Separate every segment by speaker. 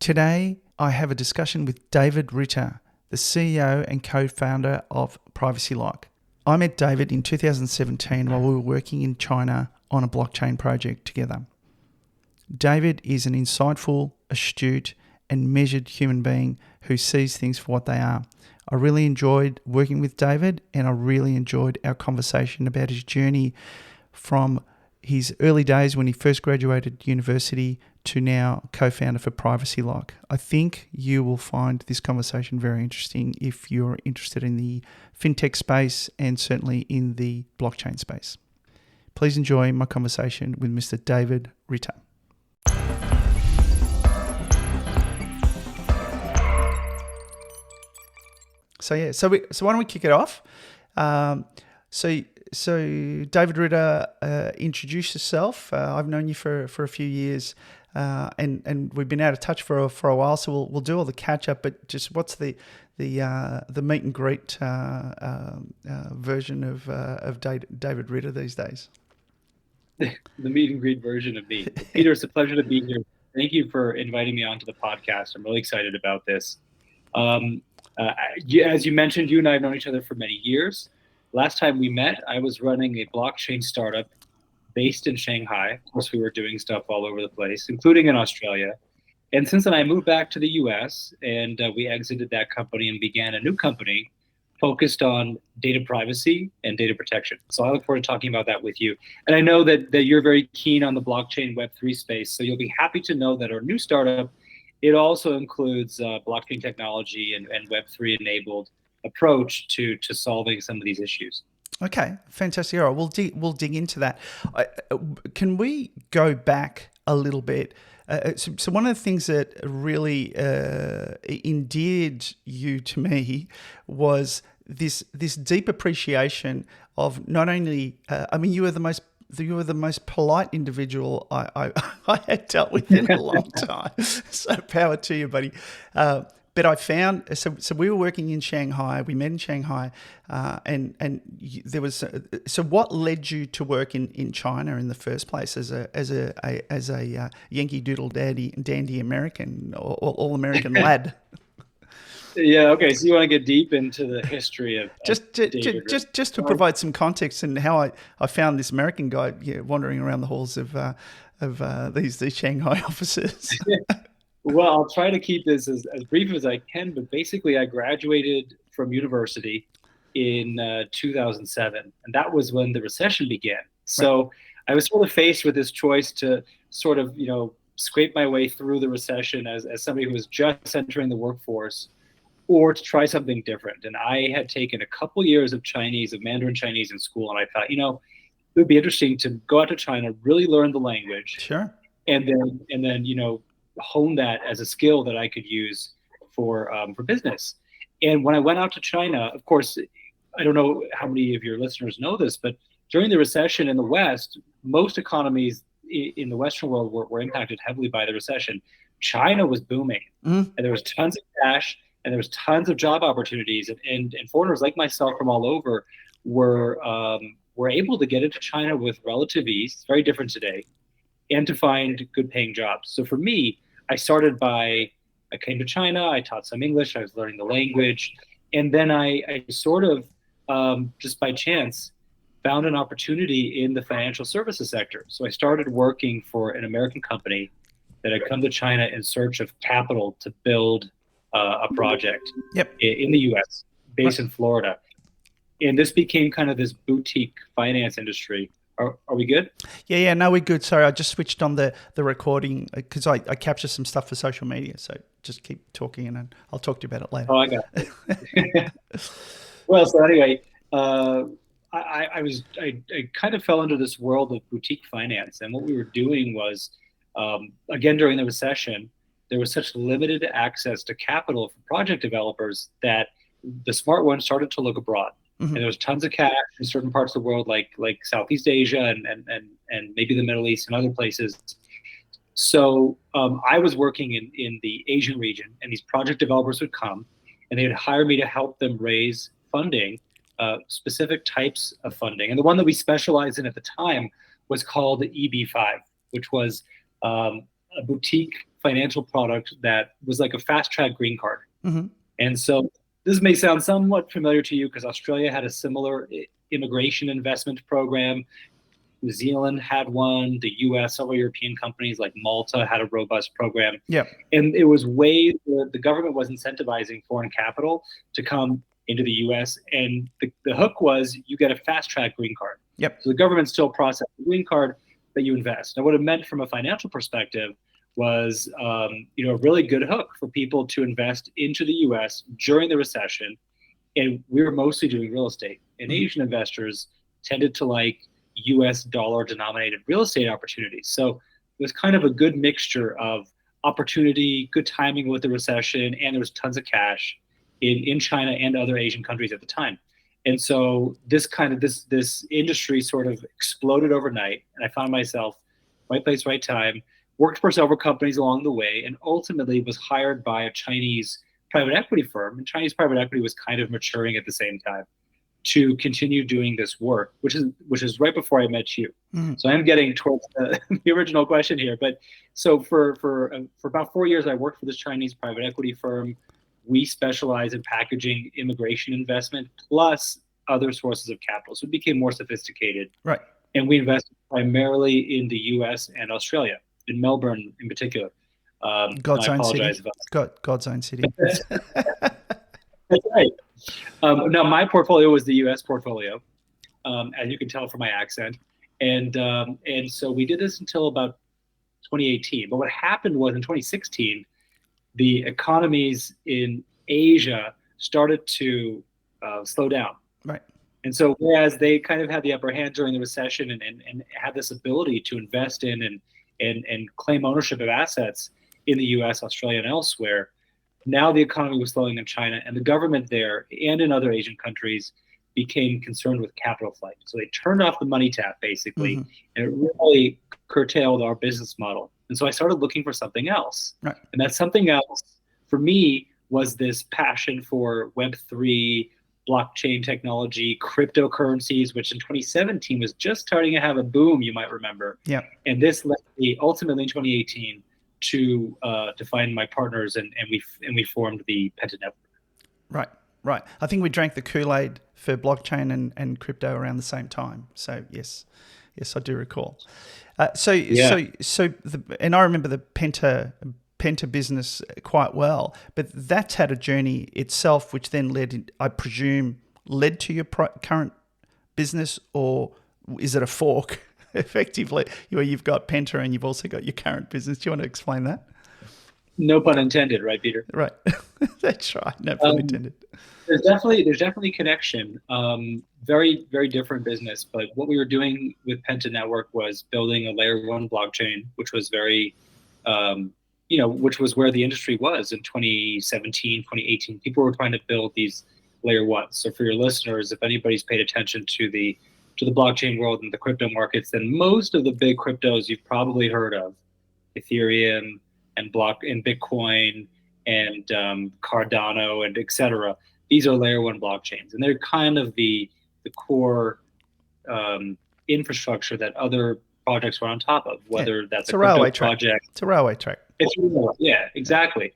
Speaker 1: Today, I have a discussion with David Ritter, the CEO and co-founder of PrivacyLock. I met David in 2017 while we were working in China on a blockchain project together. David is an insightful, astute, and measured human being who sees things for what they are. I really enjoyed working with David, and I really enjoyed our conversation about his journey from his early days when he first graduated university to now co-founder for PrivacyLock. I think you will find this conversation very interesting if you're interested in the fintech space and certainly in the blockchain space. Please enjoy my conversation with Mr. David Ritter. So why don't we kick it off? So David Ritter, introduce yourself. I've known you for a few years, and we've been out of touch for a while. So we'll do all the catch up. But just what's the meet and greet version of David Ritter these days?
Speaker 2: The meet and greet version of me. Peter, it's a pleasure to be here. Thank you for inviting me onto the podcast. I'm really excited about this. As you mentioned, you and I have known each other for many years. Last time we met, I was running a blockchain startup based in Shanghai. Of course, we were doing stuff all over the place, including in Australia. And since then, I moved back to the US and we exited that company and began a new company focused on data privacy and data protection. So I look forward to talking about that with you. And I know that you're very keen on the blockchain Web3 space. So you'll be happy to know that our new startup, it also includes blockchain technology and Web3 enabled approach to solving some of these issues.
Speaker 1: Okay, fantastic. All right, we'll dig into that. Can we go back a little bit? So one of the things that really endeared you to me was this deep appreciation of not only. You were the most polite individual I had dealt with in a long time. So power to you, buddy. But I found, so we were working in Shanghai. We met in Shanghai, and there was. So what led you to work in China in the first place as a Yankee Doodle dandy American or all American lad?
Speaker 2: Yeah. Okay. So you want to get deep into the history of
Speaker 1: just to provide some context and how I found this American guy wandering around the halls of these Shanghai offices.
Speaker 2: Well, I'll try to keep this as brief as I can, but basically I graduated from university in 2007, and that was when the recession began. So I was sort of faced with this choice to sort of, scrape my way through the recession as somebody who was just entering the workforce, or to try something different. And I had taken a couple years of Mandarin Chinese in school, and I thought, it would be interesting to go out to China, really learn the language.
Speaker 1: Sure.
Speaker 2: And then, hone that as a skill that I could use for business. And when I went out to China, of course, I don't know how many of your listeners know this, but during the recession in the West, most economies in the Western world were impacted heavily by the recession. China was booming, and there was tons of cash, and there was tons of job opportunities, and foreigners like myself from all over were able to get into China with relative ease. It's very different today, and to find good paying jobs. So for me, I came to China, I taught some English, I was learning the language, and then I sort of, just by chance, found an opportunity in the financial services sector. So I started working for an American company that had come to China in search of capital to build a project in the US, based in Florida. And this became kind of this boutique finance industry. Are we good?
Speaker 1: Yeah, no, we're good. Sorry, I just switched on the recording because I capture some stuff for social media. So just keep talking and I'll talk to you about it later.
Speaker 2: Oh, I got it. Well, so anyway, I kind of fell into this world of boutique finance. And what we were doing was, again, during the recession, there was such limited access to capital for project developers that the smart ones started to look abroad. Mm-hmm. And there was tons of cash in certain parts of the world, like Southeast Asia and maybe the Middle East and other places. So I was working in the Asian region, and these project developers would come, and they would hire me to help them raise funding, specific types of funding. And the one that we specialized in at the time was called the EB5, which was a boutique financial product that was like a fast track green card.
Speaker 1: Mm-hmm.
Speaker 2: And so this may sound somewhat familiar to you because Australia had a similar immigration investment program. New Zealand had one. The US, several European companies like Malta had a robust program.
Speaker 1: Yep.
Speaker 2: And it was ways where the government was incentivizing foreign capital to come into the US. And the hook was you get a fast track green card.
Speaker 1: Yep.
Speaker 2: So the government still processes the green card that you invest. Now, what it meant from a financial perspective was a really good hook for people to invest into the US during the recession. And we were mostly doing real estate. And Asian investors tended to like US dollar denominated real estate opportunities. So it was kind of a good mixture of opportunity, good timing with the recession, and there was tons of cash in China and other Asian countries at the time. And so this industry sort of exploded overnight, and I found myself right place, right time, worked for several companies along the way, and ultimately was hired by a Chinese private equity firm. And Chinese private equity was kind of maturing at the same time to continue doing this work, which is right before I met you. Mm. So I'm getting towards the original question here. But so for about 4 years, I worked for this Chinese private equity firm. We specialize in packaging immigration investment plus other sources of capital. So it became more sophisticated.
Speaker 1: Right.
Speaker 2: And we invested primarily in the US and Australia, in Melbourne in particular.
Speaker 1: God's own city. God's own city.
Speaker 2: That's right. Now, my portfolio was the U.S. portfolio, as you can tell from my accent. And so we did this until about 2018. But what happened was in 2016, the economies in Asia started to slow down.
Speaker 1: Right.
Speaker 2: And so whereas they kind of had the upper hand during the recession and had this ability to invest in and claim ownership of assets in the U.S., Australia, and elsewhere, now the economy was slowing in China, and the government there and in other Asian countries became concerned with capital flight. So they turned off the money tap, basically, and it really curtailed our business model. And so I started looking for something else.
Speaker 1: Right.
Speaker 2: And that something else, for me, was this passion for Web3, blockchain technology, cryptocurrencies, which in 2017 was just starting to have a boom, you might remember.
Speaker 1: Yeah.
Speaker 2: And this led me ultimately in 2018 to find my partners, and we formed the Penta Network.
Speaker 1: Right. I think we drank the Kool-Aid for blockchain and crypto around the same time. So yes, I do recall. And I remember the Penta business quite well, but that's had a journey itself, which then led to your current business, or is it a fork? Effectively, where you've got Penta and you've also got your current business. Do you want to explain that?
Speaker 2: No pun intended, right, Peter?
Speaker 1: Right. That's right. No pun intended.
Speaker 2: There's definitely connection. Very, very different business. But what we were doing with Penta Network was building a layer 1 blockchain, which was very, which was where the industry was in 2017, 2018. People were trying to build these layer 1s. So for your listeners, if anybody's paid attention to the blockchain world and the crypto markets, then most of the big cryptos you've probably heard of, Ethereum and Bitcoin and Cardano and et cetera, these are layer 1 blockchains. And they're kind of the core infrastructure that other projects run on top of, whether that's a
Speaker 1: railway
Speaker 2: project.
Speaker 1: It's a railway track.
Speaker 2: Yeah, exactly.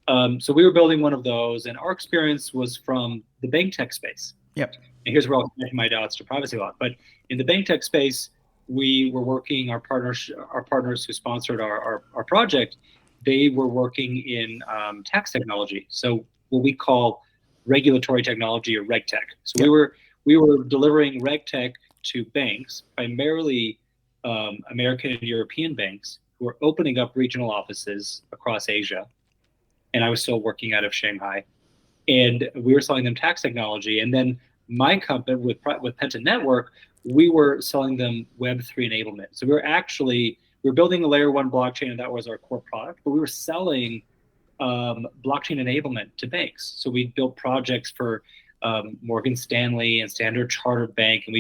Speaker 2: So we were building one of those, and our experience was from the bank tech space.
Speaker 1: Yep.
Speaker 2: And here's where I'll connect my dots to privacy law. But in the bank tech space, we were working, our partners who sponsored our project, they were working in tax technology. So what we call regulatory technology, or reg tech. So we were delivering reg tech to banks, primarily American and European banks, who were opening up regional offices across Asia. And I was still working out of Shanghai. And we were selling them tax technology. And then my company with Penta Network, we were selling them Web3 enablement. So we're building a layer 1 blockchain, and that was our core product, but we were selling blockchain enablement to banks. So we built projects for Morgan Stanley and Standard Chartered Bank, and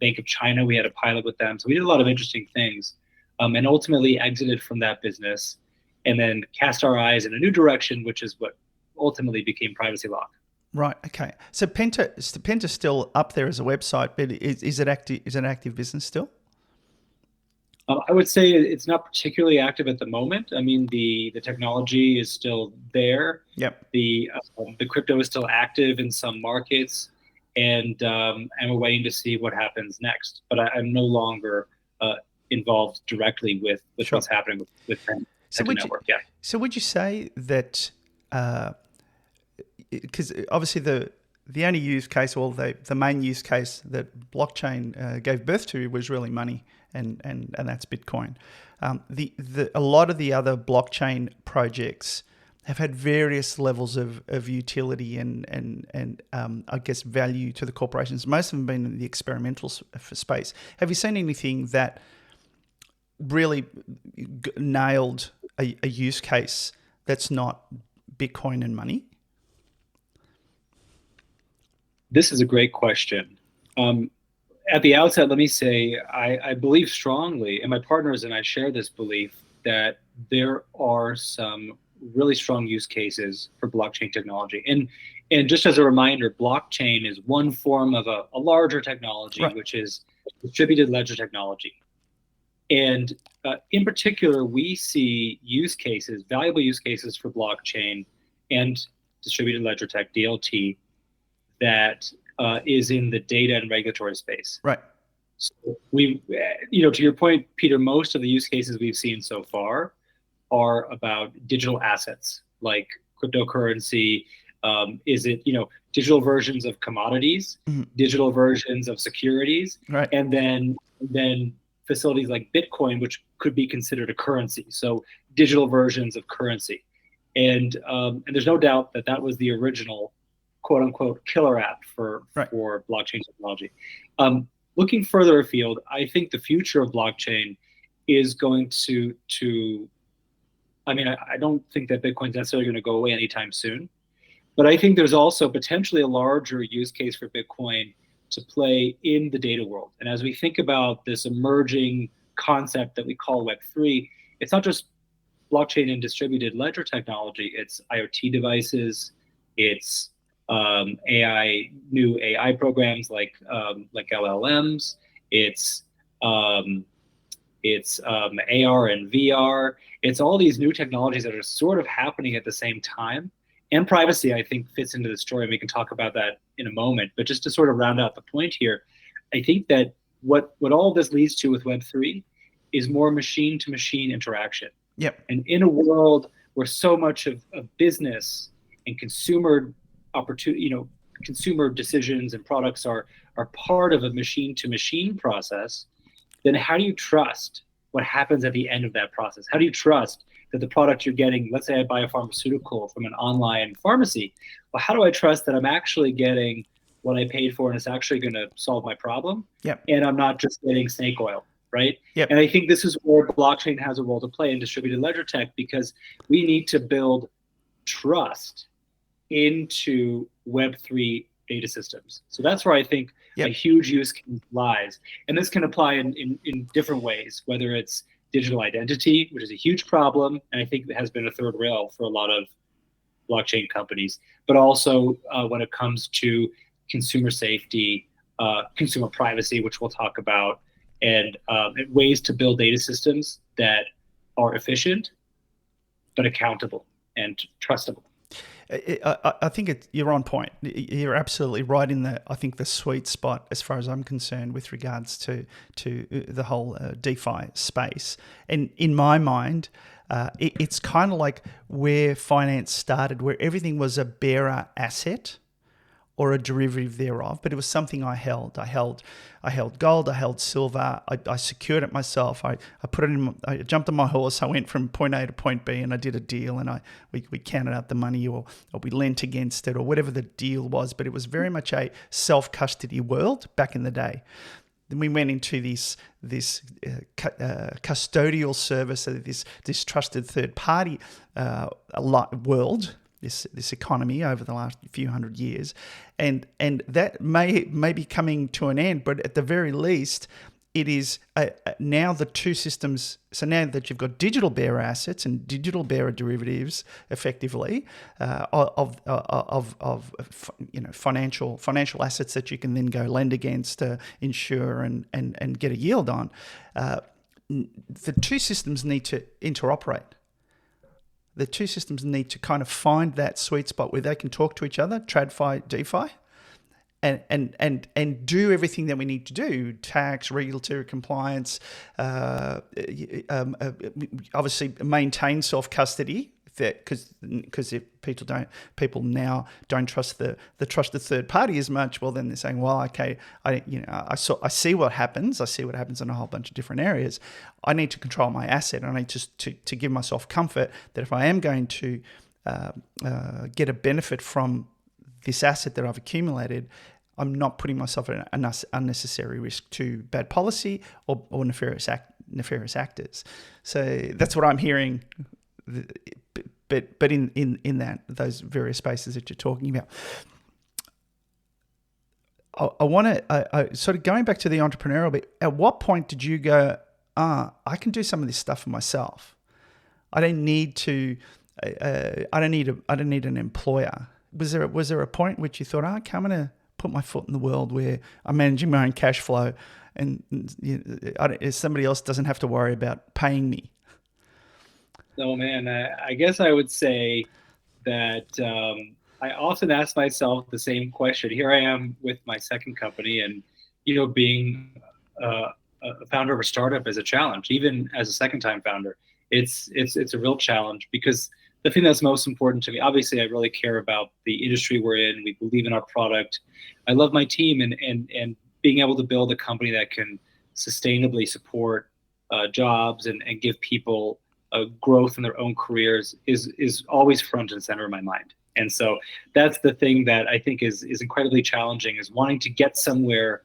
Speaker 2: Bank of China, we had a pilot with them. So we did a lot of interesting things, and ultimately exited from that business, and then cast our eyes in a new direction, which is what ultimately became Privacy Lock.
Speaker 1: Right. Okay. So Penta's still up there as a website, but is it active? Is it an active business still?
Speaker 2: I would say it's not particularly active at the moment. I mean, the technology is still there.
Speaker 1: Yep.
Speaker 2: The crypto is still active in some markets, and we're waiting to see what happens next. But I'm no longer involved directly with
Speaker 1: Sure.
Speaker 2: what's happening with
Speaker 1: So
Speaker 2: the
Speaker 1: would you,
Speaker 2: network. Yeah.
Speaker 1: so would you say that, because obviously the only use case, or the main use case that blockchain gave birth to was really money, and that's Bitcoin. A lot of the other blockchain projects have had various levels of utility and I guess value to the corporations. Most of them have been in the experimental space. Have you seen anything that really nailed a use case that's not Bitcoin and money?
Speaker 2: This is a great question. At the outset, let me say I believe strongly, and my partners and I share this belief, that there are some really strong use cases for blockchain technology. And just as a reminder, blockchain is one form of a larger technology,
Speaker 1: Right.
Speaker 2: which is distributed ledger technology. And in particular, we see use cases, valuable use cases for blockchain and distributed ledger tech, DLT, that is in the data and regulatory space.
Speaker 1: Right.
Speaker 2: So to your point, Peter, most of the use cases we've seen so far are about digital assets like cryptocurrency. Is it, digital versions of commodities,
Speaker 1: Mm-hmm.
Speaker 2: digital versions of securities,
Speaker 1: Right.
Speaker 2: and then facilities like Bitcoin, which could be considered a currency. So digital versions of currency. And there's no doubt that was the original quote unquote killer app for blockchain technology. Looking further afield, I think the future of blockchain is going to I don't think that Bitcoin's necessarily going to go away anytime soon, but I think there's also potentially a larger use case for Bitcoin to play in the data world. And as we think about this emerging concept that we call Web3, it's not just blockchain and distributed ledger technology, it's IoT devices, it's new AI programs like LLMs. It's AR and VR. It's all these new technologies that are sort of happening at the same time. And privacy, I think, fits into the story, and we can talk about that in a moment. But just to sort of round out the point here, I think that what all of this leads to with Web3 is more machine-to-machine interaction.
Speaker 1: Yep.
Speaker 2: And in a world where so much of business and consumer consumer decisions and products are part of a machine-to-machine process, then how do you trust what happens at the end of that process? How do you trust that the product you're getting, let's say I buy a pharmaceutical from an online pharmacy, well, how do I trust that I'm actually getting what I paid for and it's actually going to solve my problem?
Speaker 1: Yep.
Speaker 2: And I'm not just getting snake oil, right?
Speaker 1: Yep.
Speaker 2: And I think this is where blockchain has a role to play in distributed ledger tech, because we need to build trust into Web3 data systems. So that's where I think a huge use case lies. And this can apply in different ways, whether it's digital identity, which is a huge problem, and I think it has been a third rail for a lot of blockchain companies, but also when it comes to consumer safety, consumer privacy, which we'll talk about, and ways to build data systems that are efficient, but accountable and trustable.
Speaker 1: I think you're on point. You're absolutely right in the sweet spot as far as I'm concerned with regards to the whole DeFi space. And in my mind, it's kind of like where finance started, where everything was a bearer asset or a derivative thereof, but it was something I held. I held gold, I held silver, I secured it myself. I put it in. I jumped on my horse. I went from point A to point B, and I did a deal, and we counted out the money, or we lent against it, or whatever the deal was. But it was very much a self-custody world back in the day. Then we went into this custodial service, this trusted third party world. This economy over the last few hundred years, and that may be coming to an end, but at the very least, it is now the two systems. So now that you've got digital bearer assets and digital bearer derivatives, effectively of financial assets that you can then go lend against, insure and get a yield on. the two systems need to interoperate. The two systems need to kind of find that sweet spot where they can talk to each other, TradFi, DeFi, and do everything that we need to do: tax, regulatory compliance, obviously maintain self custody. Because if people now don't trust the third party as much, well then they're saying, well, okay, I see what happens. I see what happens in a whole bunch of different areas. I need to control my asset. I need to give myself comfort that if I am going to get a benefit from this asset that I've accumulated, I'm not putting myself at an unnecessary risk to bad policy or nefarious actors. So that's what I'm hearing. But in those various spaces that you're talking about, I want to sort of going back to the entrepreneurial bit. At what point did you go, I can do some of this stuff for myself? I don't need to. I don't need an employer. Was there a point which you thought, okay, I'm going to put my foot in the world where I'm managing my own cash flow, and somebody else doesn't have to worry about paying me?
Speaker 2: No, man, I guess I would say that I often ask myself the same question. Here I am with my second company, and being a founder of a startup is a challenge. Even as a second-time founder, it's a real challenge, because the thing that's most important to me, obviously, I really care about the industry we're in. We believe in our product. I love my team, and being able to build a company that can sustainably support jobs and give people growth in their own careers is always front and center in my mind. And so that's the thing that I think is incredibly challenging, is wanting to get somewhere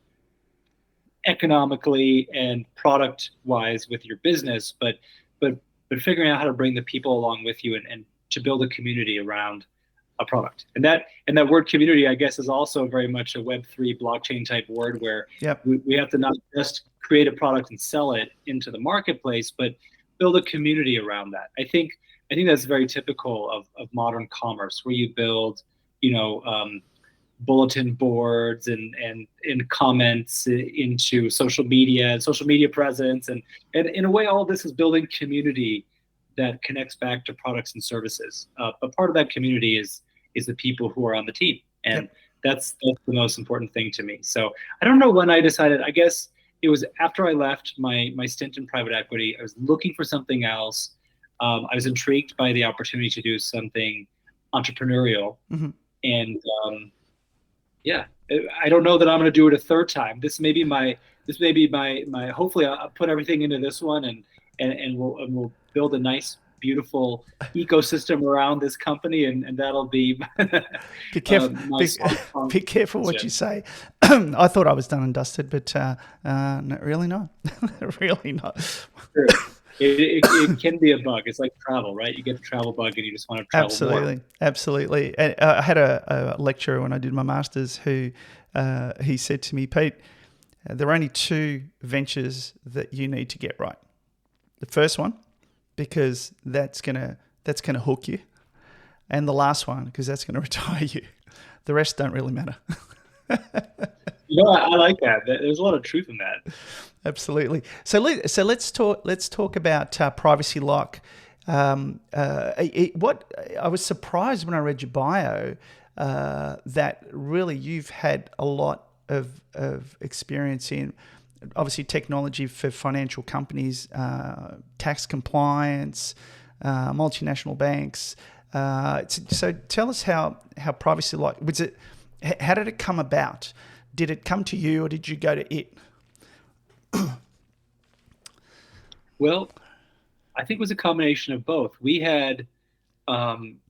Speaker 2: economically and product wise with your business, but figuring out how to bring the people along with you and to build a community around a product. And that word community, I guess, is also very much a Web3 blockchain type word, where we have to not just create a product and sell it into the marketplace, but build a community around that. I think that's very typical of modern commerce, where you build, bulletin boards and comments into social media and social media presence. And in a way, all of this is building community that connects back to products and services. But part of that community is the people who are on the team. And that's the most important thing to me. So I don't know when I decided. I guess it was after I left my stint in private equity. I was looking for something else. I was intrigued by the opportunity to do something entrepreneurial. Mm-hmm. And I don't know that I'm going to do it a third time. This may be my hopefully I'll put everything into this one, and we'll build a nice, beautiful ecosystem around this company, and that'll be
Speaker 1: be careful. Be careful what you say. I thought I was done and dusted, but really not. Really not.
Speaker 2: Sure. It can be a bug. It's like travel, right? You get the travel bug, and you just want to travel more.
Speaker 1: Absolutely. I had a lecturer when I did my master's who he said to me, Pete, there are only two ventures that you need to get right. The first one, because that's gonna hook you, and the last one, because that's gonna retire you. The rest don't really matter.
Speaker 2: I like that. There's a lot of truth in that.
Speaker 1: Absolutely. So let's talk about privacy lock. What I was surprised when I read your bio that really you've had a lot of experience in, obviously, technology for financial companies, tax compliance, multinational banks. So tell us how privacy lock was it. How did it come about? Did it come to you, or did you go to it?
Speaker 2: Well, I think it was a combination of both. We had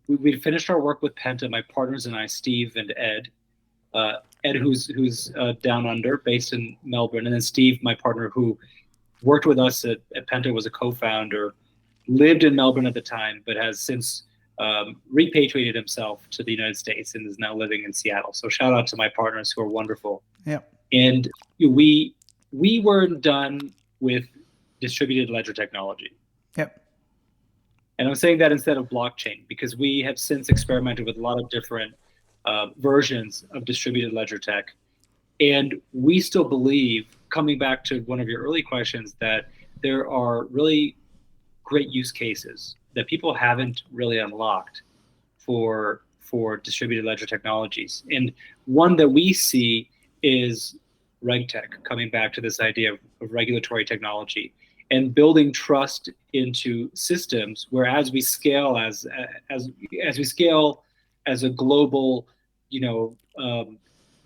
Speaker 2: we finished our work with Penta, my partners and I, Steve and Ed. Ed, who's down under, based in Melbourne, and then Steve, my partner, who worked with us at Penta, was a co-founder, lived in Melbourne at the time, but has since repatriated himself to the United States and is now living in Seattle. So shout out to my partners, who are wonderful. Yeah. And we weren't done with distributed ledger technology. Yep. And I'm saying that instead of blockchain, because we have since experimented with a lot of different versions of distributed ledger tech. And we still believe, coming back to one of your early questions, that there are really great use cases that people haven't really unlocked for distributed ledger technologies. And one that we see is RegTech, coming back to this idea of regulatory technology and building trust into systems where as we scale as we scale as a global, you know,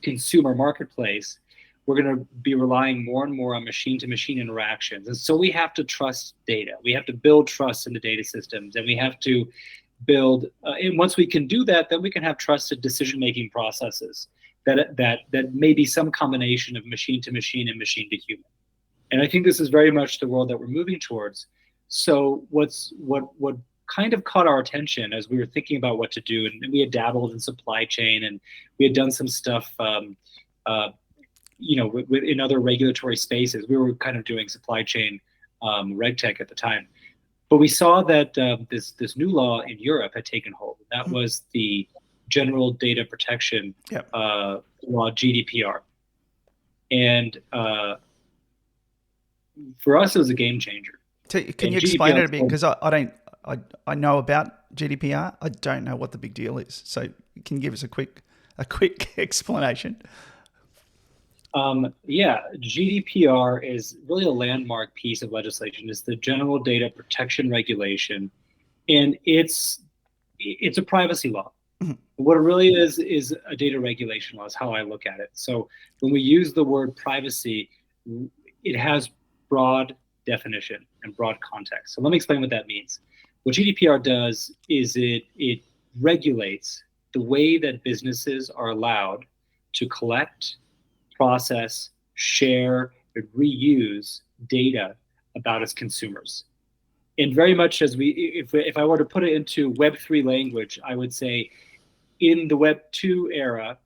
Speaker 2: consumer marketplace, we're going to be relying more and more on machine-to-machine interactions. And so we have to trust data. We have to build trust in the data systems, and we have to build. And once we can do that, then we can have trusted decision-making processes that may be some combination of machine-to-machine and machine-to-human. And I think this is very much the world that we're moving towards. So what kind of caught our attention as we were thinking about what to do, and we had dabbled in supply chain, and we had done some stuff. In other regulatory spaces, we were kind of doing supply chain regtech at the time. But we saw that this new law in Europe had taken hold. That was the General Data Protection Law, GDPR. And for us, it was a game changer.
Speaker 1: Can you explain it a bit? Because I know about GDPR. I don't know what the big deal is. So can you give us a quick explanation?
Speaker 2: GDPR is really a landmark piece of legislation. It's the General Data Protection Regulation, and it's a privacy law. Mm-hmm. What it really is a data regulation law is how I look at it. So when we use the word privacy, it has broad definition and broad context. So let me explain what that means. What GDPR does is it regulates the way that businesses are allowed to collect, process, share, and reuse data about its consumers. And very much as if I were to put it into Web3 language, I would say in the Web2 era,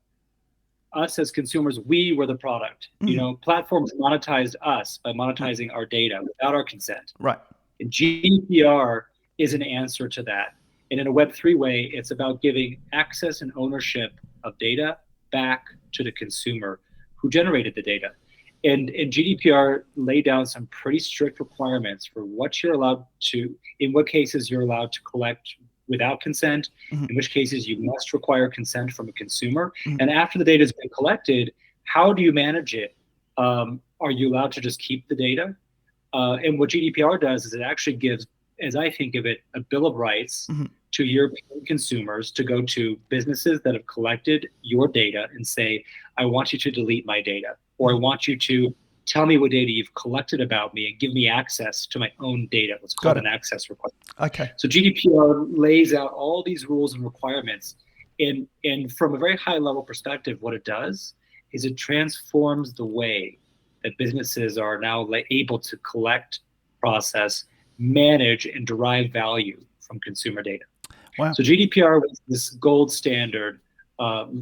Speaker 2: us as consumers, we were the product. Mm-hmm. You know, platforms monetized us by monetizing our data without our consent.
Speaker 1: Right.
Speaker 2: And GDPR is an answer to that. And in a Web3 way, it's about giving access and ownership of data back to the consumer who generated the data. And GDPR laid down some pretty strict requirements for what you're allowed to, in what cases you're allowed to collect without consent, mm-hmm. in which cases you must require consent from a consumer. Mm-hmm. And after the data has been collected, how do you manage it? Are you allowed to just keep the data? And what GDPR does is it actually gives, as I think of it, a bill of rights mm-hmm. to European consumers to go to businesses that have collected your data and say, I want you to delete my data, or I want you to tell me what data you've collected about me and give me access to my own data. What's called an access request.
Speaker 1: Okay.
Speaker 2: So GDPR lays out all these rules and requirements. And from a very high level perspective, what it does is it transforms the way that businesses are now able to collect, process, manage, and derive value from consumer data.
Speaker 1: Wow.
Speaker 2: So GDPR was this gold standard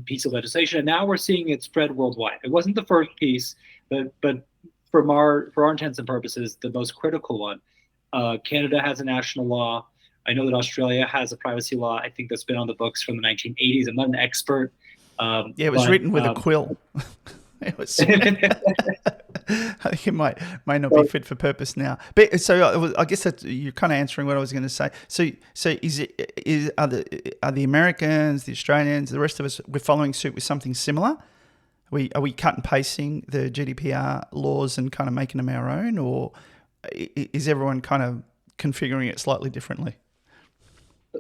Speaker 2: piece of legislation, and now we're seeing it spread worldwide. It wasn't the first piece, but for our intents and purposes, the most critical one. Canada has a national law. I know that Australia has a privacy law. I think that's been on the books from the 1980s. I'm not an expert.
Speaker 1: It was written with a quill. It was. I think it might not be fit for purpose now. But so I guess that you're kind of answering what I was going to say. So are the Americans, the Australians, the rest of us, we're following suit with something similar? Are we cut and pasting the GDPR laws and kind of making them our own, or is everyone kind of configuring it slightly differently?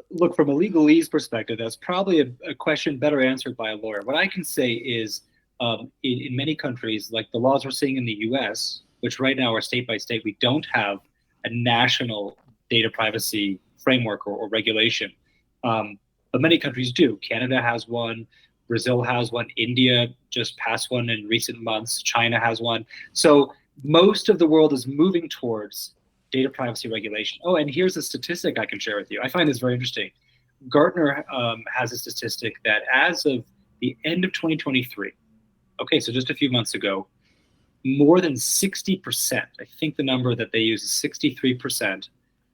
Speaker 2: Look, from a legalese perspective, that's probably a question better answered by a lawyer. What I can say is, in many countries, like the laws we're seeing in the US, which right now are state by state, we don't have a national data privacy framework or regulation. But many countries do. Canada has one, Brazil has one, India just passed one in recent months, China has one. So most of the world is moving towards data privacy regulation. Oh, and here's a statistic I can share with you. I find this very interesting. Gartner has a statistic that as of the end of 2023, okay, so just a few months ago, more than 60%, I think the number that they use is 63%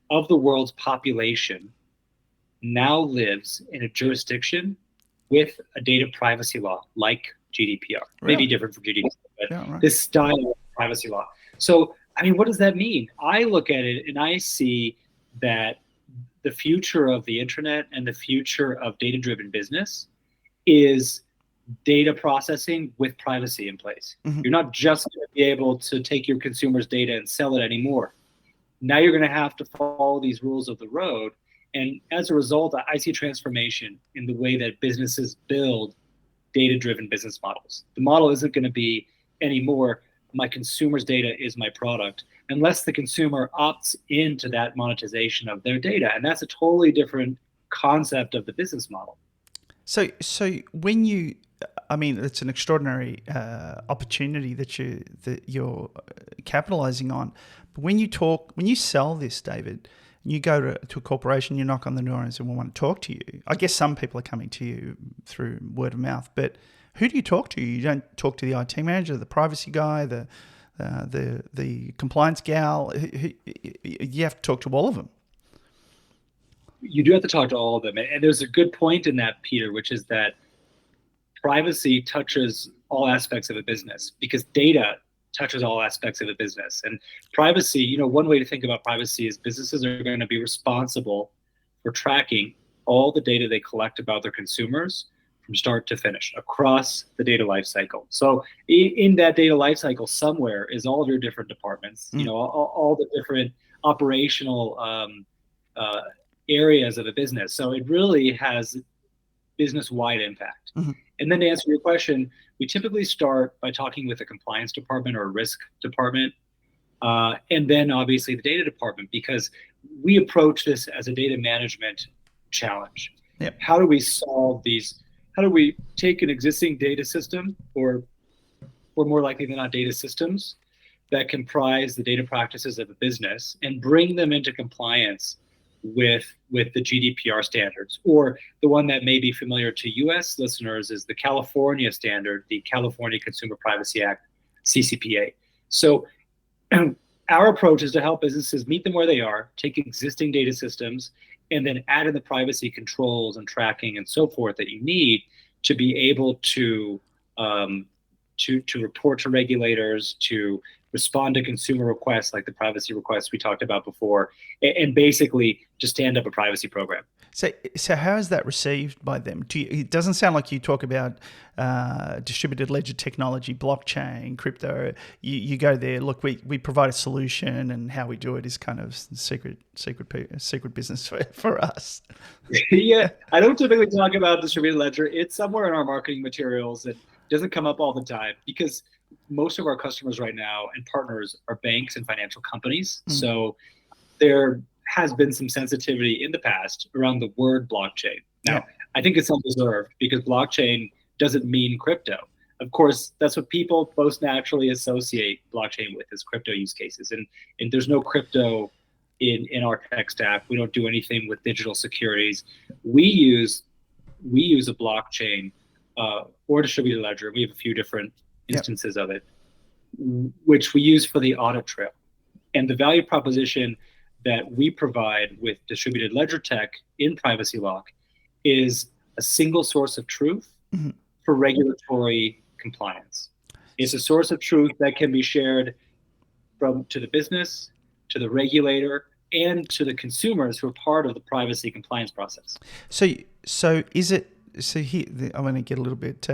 Speaker 2: of the world's population now lives in a jurisdiction with a data privacy law like GDPR. Really? Maybe different from GDPR, but this style of privacy law. So I mean, what does that mean? I look at it and I see that the future of the internet and the future of data-driven business is data processing with privacy in place.
Speaker 1: Mm-hmm.
Speaker 2: You're not just going to be able to take your consumers' data and sell it anymore. Now you're going to have to follow these rules of the road. And as a result, I see transformation in the way that businesses build data-driven business models. The model isn't going to be anymore, my consumer's data is my product, unless the consumer opts into that monetization of their data. And that's a totally different concept of the business model.
Speaker 1: So when you, I mean, it's an extraordinary opportunity that you're capitalizing on. But when you sell this, David, you go to a corporation, you knock on the door and say, "We want to talk to you." I guess some people are coming to you through word of mouth, but who do you talk to? You don't talk to the IT manager, the privacy guy, the compliance gal. You have to talk to all of them.
Speaker 2: You do have to talk to all of them. And there's a good point in that, Peter, which is that privacy touches all aspects of a business because data touches all aspects of a business. And privacy, one way to think about privacy is businesses are going to be responsible for tracking all the data they collect about their consumers from start to finish across the data lifecycle. So in that data lifecycle somewhere is all of your different departments, all the different operational areas of a business. So it really has business-wide impact.
Speaker 1: Mm-hmm.
Speaker 2: And then to answer your question, we typically start by talking with a compliance department or a risk department, and then obviously the data department, because we approach this as a data management challenge.
Speaker 1: Yep.
Speaker 2: How do we solve these? How do we take an existing data system, or more likely than not data systems, that comprise the data practices of a business and bring them into compliance with the GDPR standards, or the one that may be familiar to US listeners is the California standard, the California Consumer Privacy Act, CCPA. So our approach is to help businesses meet them where they are, take existing data systems, and then add in the privacy controls and tracking and so forth that you need to be able to report to regulators, to respond to consumer requests like the privacy requests we talked about before, and basically just stand up a privacy program.
Speaker 1: So how is that received by them? It doesn't sound like you talk about distributed ledger technology, blockchain, crypto. You go there, look, we provide a solution, and how we do it is kind of secret business for us.
Speaker 2: Yeah, I don't typically talk about distributed ledger. It's somewhere in our marketing materials. It doesn't come up all the time because most of our customers right now and partners are banks and financial companies. Mm. So there has been some sensitivity in the past around the word blockchain. Now, yeah. I think it's undeserved because blockchain doesn't mean crypto. Of course, that's what people most naturally associate blockchain with, is crypto use cases. And there's no crypto in our tech stack. We don't do anything with digital securities. We use a blockchain or distributed ledger. We have a few different instances of it, which we use for the audit trail. And the value proposition that we provide with distributed ledger tech in Privacy Lock is a single source of truth mm-hmm. for regulatory compliance. It's a source of truth that can be shared to the business, to the regulator, and to the consumers who are part of the privacy compliance process.
Speaker 1: So is it? So here, I'm going to get a little bit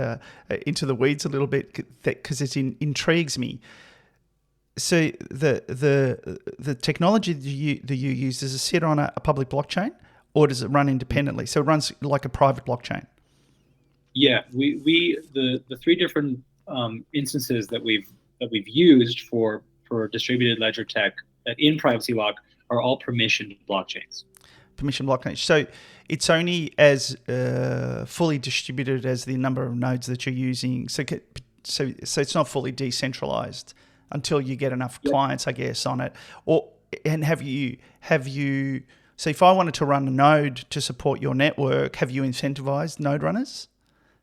Speaker 1: into the weeds a little bit because it intrigues me. So the technology that you use, does it sit on a public blockchain or does it run independently? So it runs like a private blockchain.
Speaker 2: Yeah, we the three different instances that we've used for distributed ledger tech in Privacy Lock are all permissioned blockchains.
Speaker 1: Permission blockchain. So it's only as fully distributed as the number of nodes that you're using. So it's not fully decentralized until you get enough clients, I guess, on it. And have you? So if I wanted to run a node to support your network, have you incentivized node runners?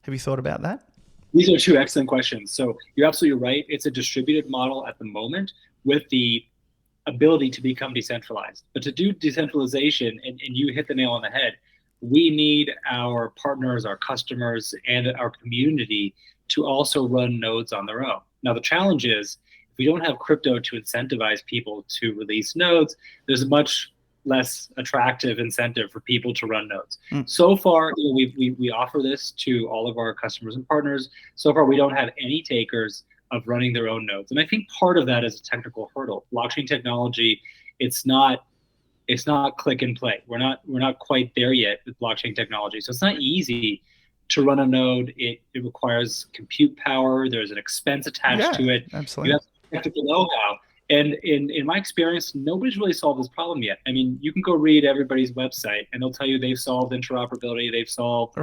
Speaker 1: Have you thought about that?
Speaker 2: These are two excellent questions. So you're absolutely right. It's a distributed model at the moment with the ability to become decentralized. But to do decentralization, and you hit the nail on the head, we need our partners, our customers, and our community to also run nodes on their own. Now, the challenge is if we don't have crypto to incentivize people to release nodes, there's a much less attractive incentive for people to run nodes. So far, we offer this to all of our customers and partners. So far, we don't have any takers of running their own nodes. And I think part of that is a technical hurdle. Blockchain technology, it's not click and play. We're not quite there yet with blockchain technology. So it's not easy to run a node. It requires compute power. There's an expense attached to it.
Speaker 1: Absolutely.
Speaker 2: You have technical know-how. And in my experience, nobody's really solved this problem yet. I mean, you can go read everybody's website and they'll tell you they've solved interoperability. They've solved,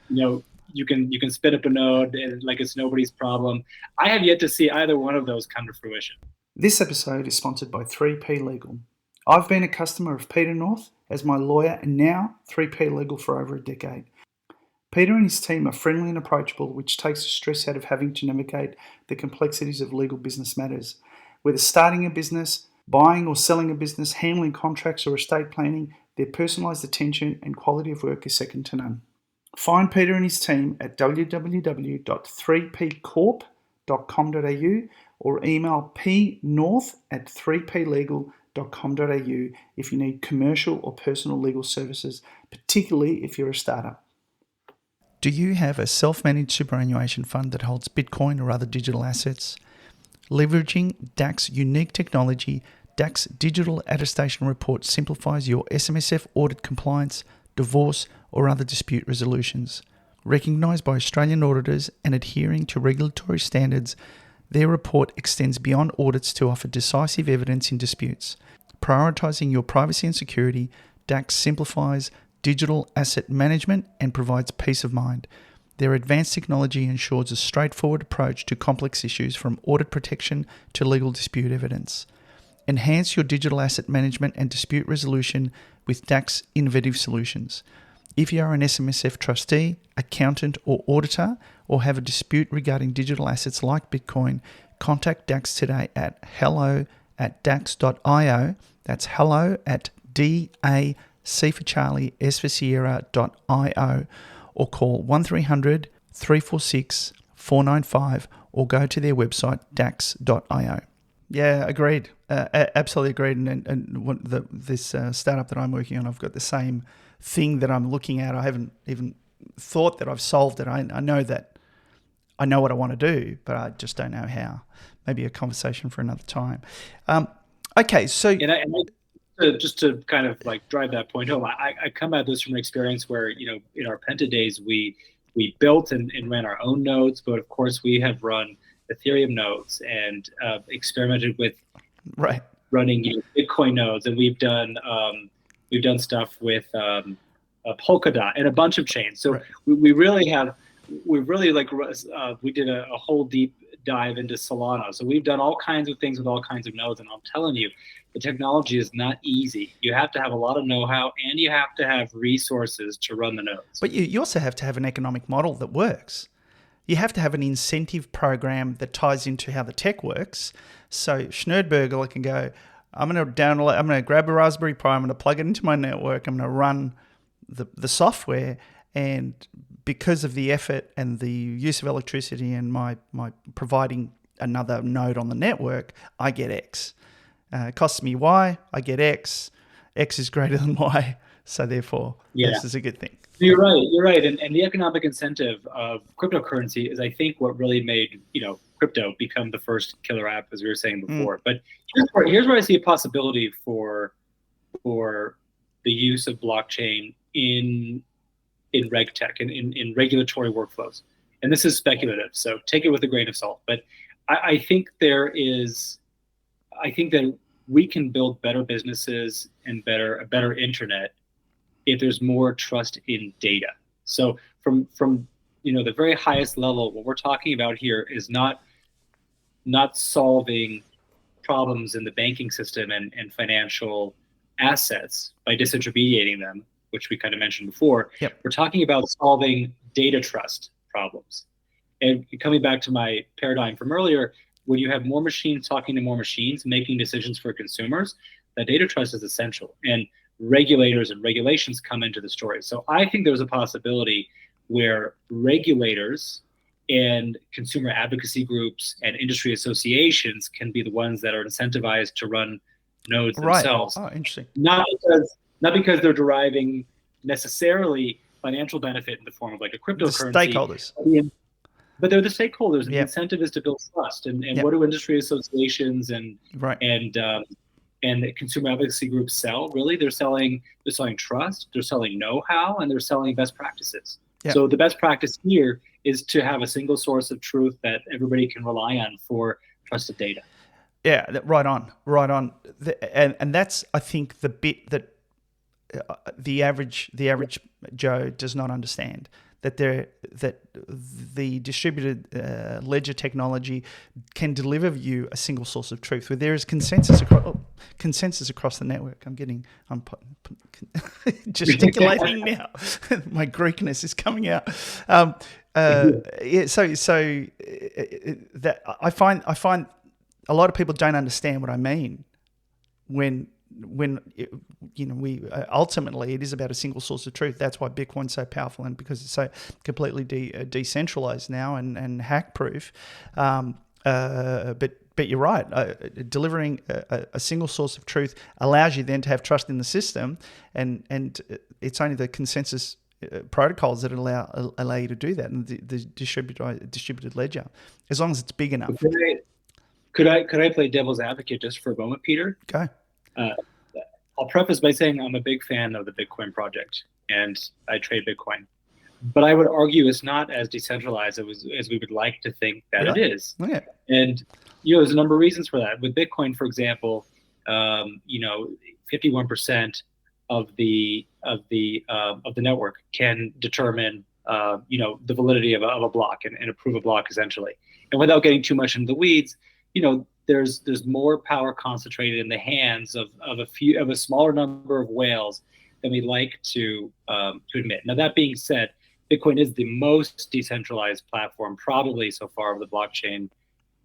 Speaker 2: you can spin up a node and like it's nobody's problem. I have yet to see either one of those come to fruition.
Speaker 1: This episode is sponsored by 3P Legal. I've been a customer of Peter North as my lawyer and now 3P Legal for over a decade. Peter and his team are friendly and approachable, which takes the stress out of having to navigate the complexities of legal business matters. Whether starting a business, buying or selling a business, handling contracts or estate planning, their personalised attention and quality of work is second to none. Find Peter and his team at www.3pcorp.com.au or email pnorth@3plegal.com.au if you need commercial or personal legal services, particularly if you're a startup. Do you have a self-managed superannuation fund that holds Bitcoin or other digital assets? Leveraging DAC's unique technology, DAC's digital attestation report simplifies your SMSF audit compliance, divorce, or other dispute resolutions. Recognised by Australian auditors and adhering to regulatory standards, their report extends beyond audits to offer decisive evidence in disputes. Prioritising your privacy and security, DAC simplifies digital asset management and provides peace of mind. Their advanced technology ensures a straightforward approach to complex issues from audit protection to legal dispute evidence. Enhance your digital asset management and dispute resolution with DAC's innovative solutions. If you are an SMSF trustee, accountant or auditor or have a dispute regarding digital assets like Bitcoin, contact DAX today at hello@dax.io. That's hello@DAC for Charlie, S for Sierra.io or call 1300 346 495 or go to their website dax.io. Yeah, agreed. Absolutely agreed. And this startup that I'm working on, I've got the same thing that I'm looking at. I haven't even thought that I've solved it. I know that I know what I want to do, but I just don't know how. Maybe a conversation for another time. Okay, so
Speaker 2: just to kind of like drive that point home, I come at this from an experience where, in our Penta days, we built and ran our own nodes, but of course we have run Ethereum nodes and experimented with running Bitcoin nodes, and we've done stuff with Polkadot and a bunch of chains. So we really did a whole deep dive into Solana. So we've done all kinds of things with all kinds of nodes, and I'm telling you, the technology is not easy. You have to have a lot of know-how and you have to have resources to run the nodes.
Speaker 1: But you also have to have an economic model that works. You have to have an incentive program that ties into how the tech works. So Schnerdberger can go, I'm going to grab a Raspberry Pi, I'm going to plug it into my network, I'm going to run the software, and because of the effort and the use of electricity and my providing another node on the network, I get X. It costs me Y, I get X. X is greater than Y, so therefore this is a good thing.
Speaker 2: You're right. And the economic incentive of cryptocurrency is, I think, what really made crypto become the first killer app, as we were saying before. But here's where I see a possibility for the use of blockchain in reg tech, in regulatory workflows. And this is speculative, so take it with a grain of salt. But I think that we can build better businesses and a better internet if there's more trust in data. So from the very highest level, what we're talking about here is not solving problems in the banking system and financial assets by disintermediating them, which we kind of mentioned before.
Speaker 1: Yep.
Speaker 2: We're talking about solving data trust problems. And coming back to my paradigm from earlier, when you have more machines talking to more machines, making decisions for consumers, that data trust is essential. And regulators and regulations come into the story. So I think there's a possibility where regulators and consumer advocacy groups and industry associations can be the ones that are incentivized to run nodes
Speaker 1: Right.
Speaker 2: themselves.
Speaker 1: Oh, interesting.
Speaker 2: Not because they're deriving necessarily financial benefit in the form of like a cryptocurrency.
Speaker 1: The stakeholders.
Speaker 2: But they're the stakeholders, and the
Speaker 1: Yep.
Speaker 2: incentive is to build trust. And
Speaker 1: Yep.
Speaker 2: what do industry associations and
Speaker 1: Right.
Speaker 2: the consumer advocacy groups sell? Really, they're selling trust, they're selling know-how, and they're selling best practices.
Speaker 1: Yep.
Speaker 2: So the best practice here is to have a single source of truth that everybody can rely on for trusted data.
Speaker 1: Yeah, right on. And that's, I think, the bit that the average Joe does not understand, that the distributed ledger technology can deliver you a single source of truth, where there is consensus across the network. I'm gesticulating now. My Greekness is coming out. Yeah, so that I find a lot of people don't understand what I mean when we ultimately it is about a single source of truth. That's why Bitcoin's so powerful, and because it's so completely decentralized now and hack proof. But you're right. Delivering a single source of truth allows you then to have trust in the system, and it's only the consensus protocols that allow you to do that, and the distributed ledger, as long as it's big enough.
Speaker 2: Could I play devil's advocate just for a moment, Peter?
Speaker 1: Go.
Speaker 2: I'll preface by saying I'm a big fan of the Bitcoin project, and I trade Bitcoin. But I would argue it's not as decentralized as we would like to think that it is.
Speaker 1: Yeah.
Speaker 2: And there's a number of reasons for that. With Bitcoin, for example, 51% of the network can determine the validity of a block and approve a block, essentially. And without getting too much into the weeds, there's more power concentrated in the hands of a smaller number of whales than we like to admit. Now, that being said, Bitcoin is the most decentralized platform probably so far of the blockchain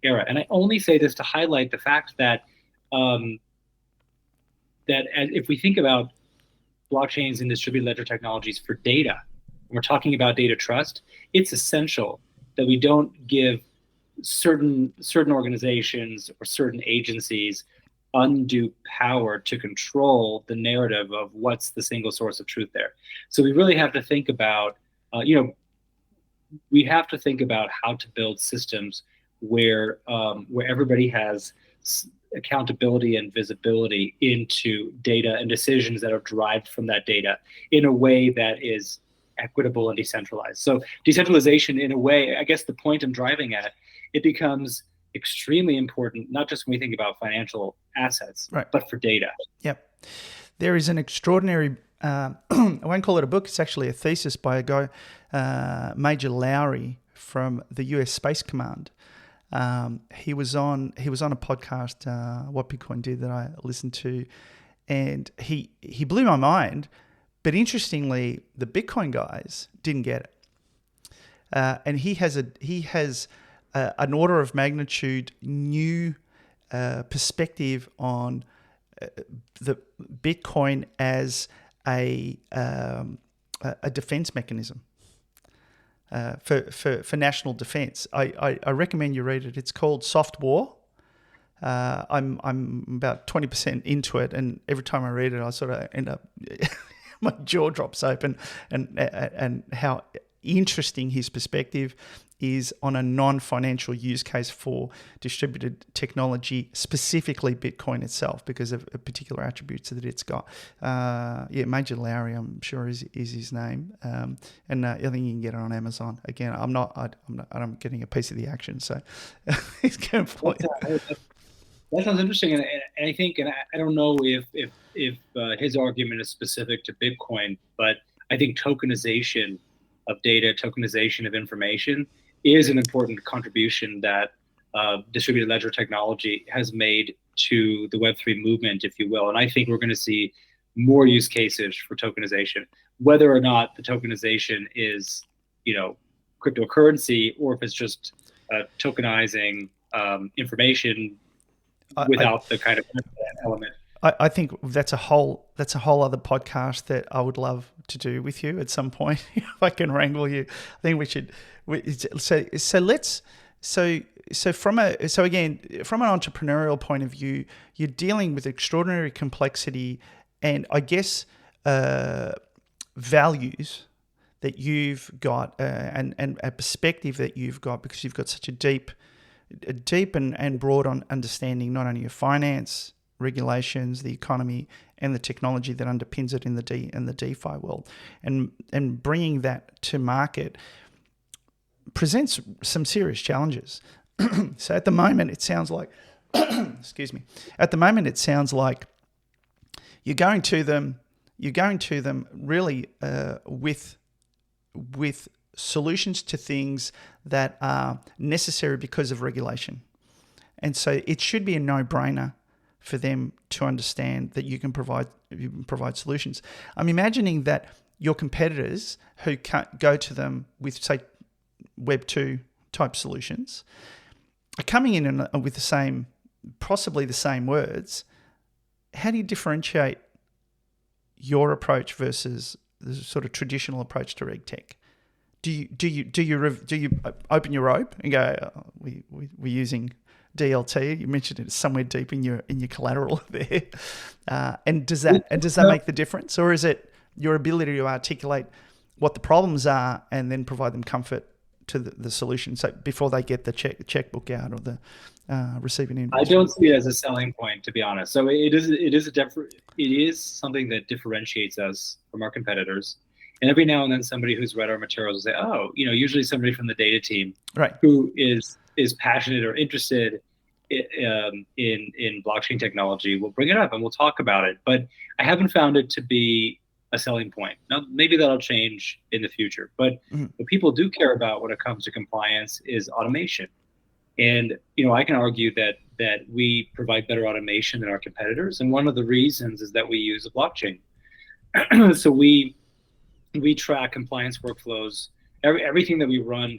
Speaker 2: era. And I only say this to highlight the fact that if we think about blockchains and distributed ledger technologies for data, when we're talking about data trust, it's essential that we don't give certain organizations or certain agencies undue power to control the narrative of what's the single source of truth there. So we really have to think about, how to build systems where everybody has accountability and visibility into data and decisions that are derived from that data in a way that is equitable and decentralized. So decentralization, in a way, I guess the point I'm driving at, it becomes extremely important, not just when we think about financial assets,
Speaker 1: right,
Speaker 2: but for data.
Speaker 1: Yep. There is an extraordinary, I won't call it a book, it's actually a thesis by a guy, Major Lowry from the US Space Command. He was on a podcast, What Bitcoin Did, that I listened to, and he blew my mind. But interestingly, the Bitcoin guys didn't get it, and he has an order of magnitude new perspective on the Bitcoin as a defense mechanism for national defense. I recommend you read it. It's called Soft War. I'm about 20% into it, and every time I read it, I sort of end up my jaw drops open, and how interesting his perspective is on a non-financial use case for distributed technology, specifically Bitcoin itself, because of particular attributes that it's got. Major Lowry, I'm sure is his name, and I think you can get it on Amazon. Again, I'm getting a piece of the action, so he's going for it.
Speaker 2: That sounds interesting, and I think, and I don't know if his argument is specific to Bitcoin, but I think tokenization of data, tokenization of information is an important contribution that distributed ledger technology has made to the Web3 movement, if you will. And I think we're going to see more use cases for tokenization, whether or not the tokenization is, cryptocurrency, or if it's just tokenizing information without the kind of element.
Speaker 1: I think that's a whole other podcast that I would love to do with you at some point if I can wrangle you. I think we should. From an entrepreneurial point of view, you're dealing with extraordinary complexity, and I guess values that you've got and a perspective that you've got, because you've got such a deep and broad understanding not only of finance, regulations, the economy, and the technology that underpins it in the DeFi world, and bringing that to market presents some serious challenges. So at the moment, it sounds like, excuse me. At the moment, it sounds like you're going to them really with solutions to things that are necessary because of regulation, and so it should be a no-brainer for them to understand that you can provide solutions. I'm imagining that your competitors who can't go to them with, say, Web 2 type solutions are coming in with possibly the same words. How do you differentiate your approach versus the sort of traditional approach to reg tech? Do you open your rope and go, oh, we're using DLT? You mentioned it somewhere deep in your collateral there, and does that make the difference, or is it your ability to articulate what the problems are and then provide them comfort to the solution, so before they get the checkbook out or the receiving invoice?
Speaker 2: I don't see it as a selling point, to be honest. So it is something that differentiates us from our competitors. And every now and then, somebody who's read our materials will say, "Oh, usually somebody from the data team,
Speaker 1: right,
Speaker 2: who is passionate or interested in blockchain technology, will bring it up and we'll talk about it." But I haven't found it to be a selling point. Now, maybe that'll change in the future. But what people do care about when it comes to compliance is automation. And I can argue that we provide better automation than our competitors. And one of the reasons is that we use a blockchain. So we track compliance workflows, everything that we run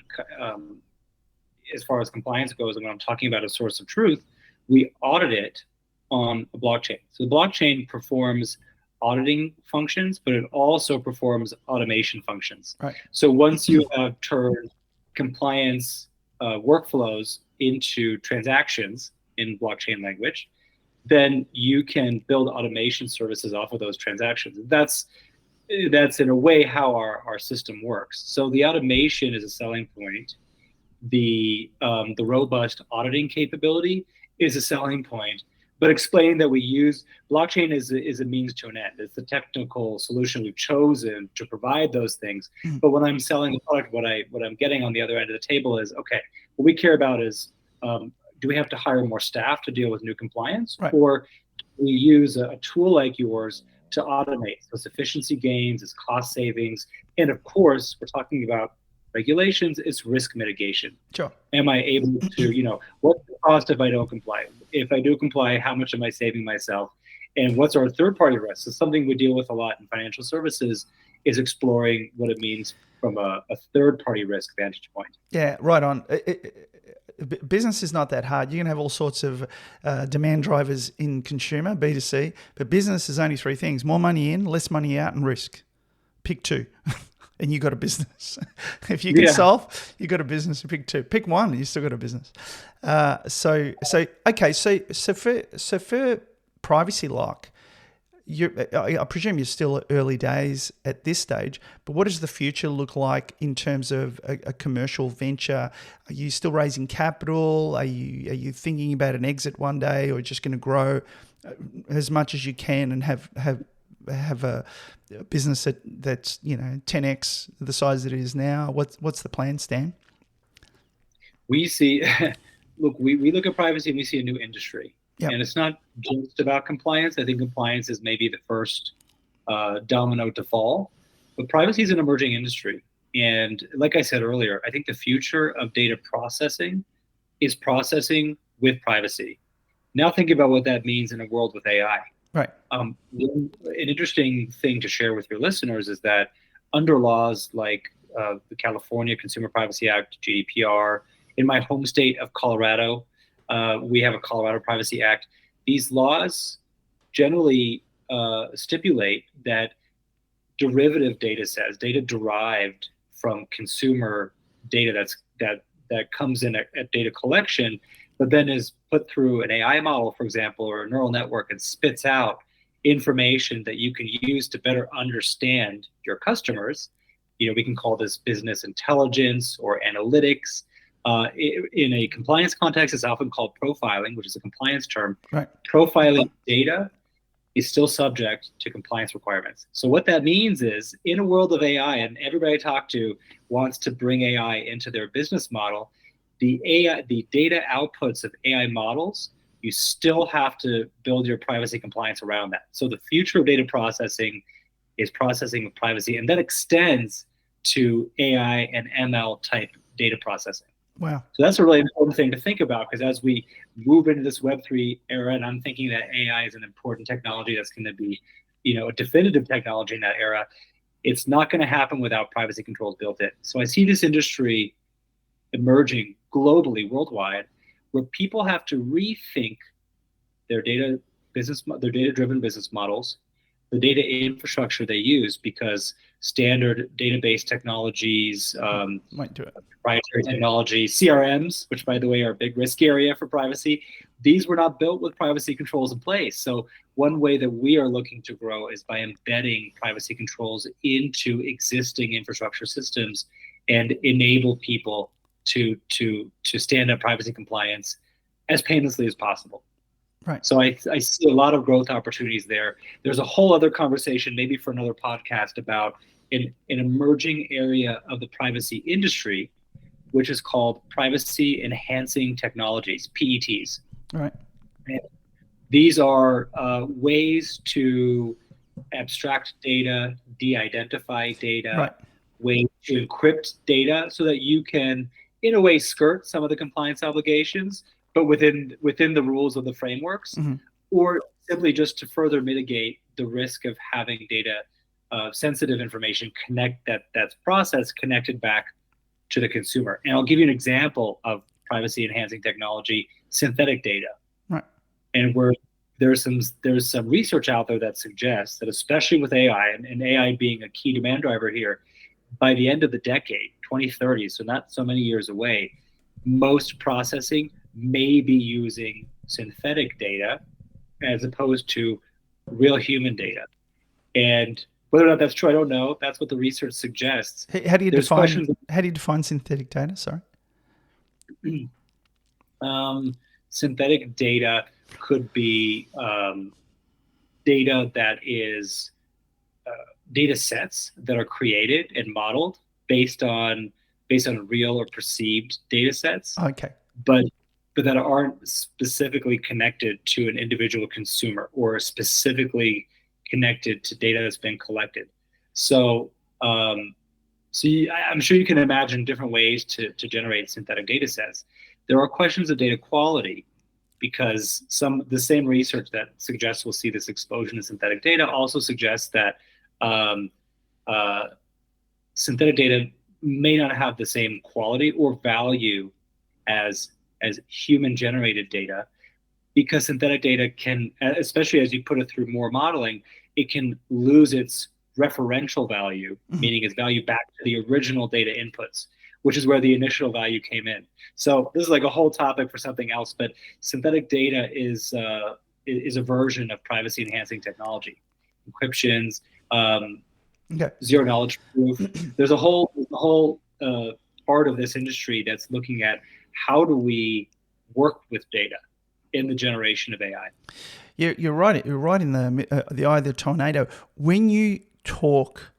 Speaker 2: as far as compliance goes. And when I'm talking about a source of truth, we audit it on a blockchain. So the blockchain performs auditing functions, but it also performs automation functions.
Speaker 1: Right.
Speaker 2: So once you have turned compliance workflows into transactions in blockchain language, then you can build automation services off of those transactions. That's in a way how our system works. So the automation is a selling point. The robust auditing capability is a selling point. But explaining that we use blockchain is a means to an end. It's the technical solution we've chosen to provide those things. But when I'm selling the product, what I'm getting on the other end of the table is, okay, what we care about is, do we have to hire more staff to deal with new compliance,
Speaker 1: right,
Speaker 2: or do we use a tool like yours to automate? So it's efficiency gains, it's cost savings, and of course, we're talking about regulations, it's risk mitigation.
Speaker 1: Sure.
Speaker 2: Am I able to, what's the cost if I don't comply? If I do comply, how much am I saving myself? And what's our third-party risk? So something we deal with a lot in financial services is exploring what it means from a third-party risk vantage point.
Speaker 1: Yeah, right on. Business is not that hard. You can have all sorts of demand drivers in consumer, B2C, but business is only three things: more money in, less money out, and risk. Pick two. And you got a business. If you can solve, you got a business. Pick two. Pick one, you still got a business. So for privacy lock, I presume you're still early days at this stage. But what does the future look like in terms of a commercial venture? Are you still raising capital? Are you thinking about an exit one day, or just going to grow as much as you can and have a business that's 10x the size that it is now? What's the plan, Stan?
Speaker 2: We see, we look at privacy and we see a new industry. Yep. And it's not just about compliance. I think compliance is maybe the first domino to fall, but privacy is an emerging industry. And like I said earlier, I think the future of data processing is processing with privacy. Now think about what that means in a world with AI.
Speaker 1: Right.
Speaker 2: An interesting thing to share with your listeners is that under laws like the California Consumer Privacy Act, GDPR, in my home state of Colorado, we have a Colorado Privacy Act. These laws generally stipulate that derivative data sets, data derived from consumer data that comes in at data collection, but then is put through an AI model, for example, or a neural network, and spits out information that you can use to better understand your customers. We can call this business intelligence or analytics. In a compliance context, it's often called profiling, which is a compliance term.
Speaker 1: Right.
Speaker 2: Profiling data is still subject to compliance requirements. So what that means is, in a world of AI, and everybody I talk to wants to bring AI into their business model, the data outputs of AI models, you still have to build your privacy compliance around that. So the future of data processing is processing of privacy, and that extends to AI and ML type data processing.
Speaker 1: Wow.
Speaker 2: So that's a really important thing to think about, because as we move into this Web3 era, and I'm thinking that AI is an important technology that's going to be, a definitive technology in that era, it's not going to happen without privacy controls built in. So I see this industry emerging globally, worldwide, where people have to rethink their data-driven business models, the data infrastructure they use, because standard database technologies,
Speaker 1: Might do it.
Speaker 2: proprietary technology, CRMs, which by the way are a big risk area for privacy, these were not built with privacy controls in place. So one way that we are looking to grow is by embedding privacy controls into existing infrastructure systems and enable people to stand up privacy compliance as painlessly as possible.
Speaker 1: Right.
Speaker 2: So I see a lot of growth opportunities there. There's a whole other conversation, maybe for another podcast, about an emerging area of the privacy industry, which is called privacy enhancing technologies, PETs.
Speaker 1: Right.
Speaker 2: And these are ways to abstract data, de-identify data,
Speaker 1: Right.
Speaker 2: ways to encrypt data so that you can, in a way, skirt some of the compliance obligations, but within the rules of the frameworks,
Speaker 1: Mm-hmm.
Speaker 2: or simply just to further mitigate the risk of having data, sensitive information that's processed connected back to the consumer. And I'll give you an example of privacy enhancing technology: synthetic data.
Speaker 1: Right.
Speaker 2: And where there's some research out there that suggests that, especially with AI, and AI being a key demand driver here, by the end of the decade, 2030, so not so many years away, most processing may be using synthetic data as opposed to real human data. And whether or not that's true, I don't know. That's what the research suggests.
Speaker 1: How do you
Speaker 2: There's
Speaker 1: define
Speaker 2: questions.
Speaker 1: how do you define synthetic data? Sorry.
Speaker 2: Synthetic data could be data that is data sets that are created and modeled based on real or perceived data sets,
Speaker 1: Okay.
Speaker 2: but that aren't specifically connected to an individual consumer or specifically connected to data that's been collected. So, I'm sure you can imagine different ways to generate synthetic data sets. There are questions of data quality, because the same research that suggests we'll see this explosion in synthetic data also suggests that synthetic data may not have the same quality or value as human generated data, because synthetic data can, especially as you put it through more modeling, it can lose its referential value, meaning its value back to the original data inputs, which is where the initial value came in. So this is like a whole topic for something else, but synthetic data is a version of privacy enhancing technology, encryptions, zero knowledge proof. There's a whole part of this industry that's looking at how do we work with data in the generation of AI.
Speaker 1: You're right. You're right in the eye of the tornado. When you talk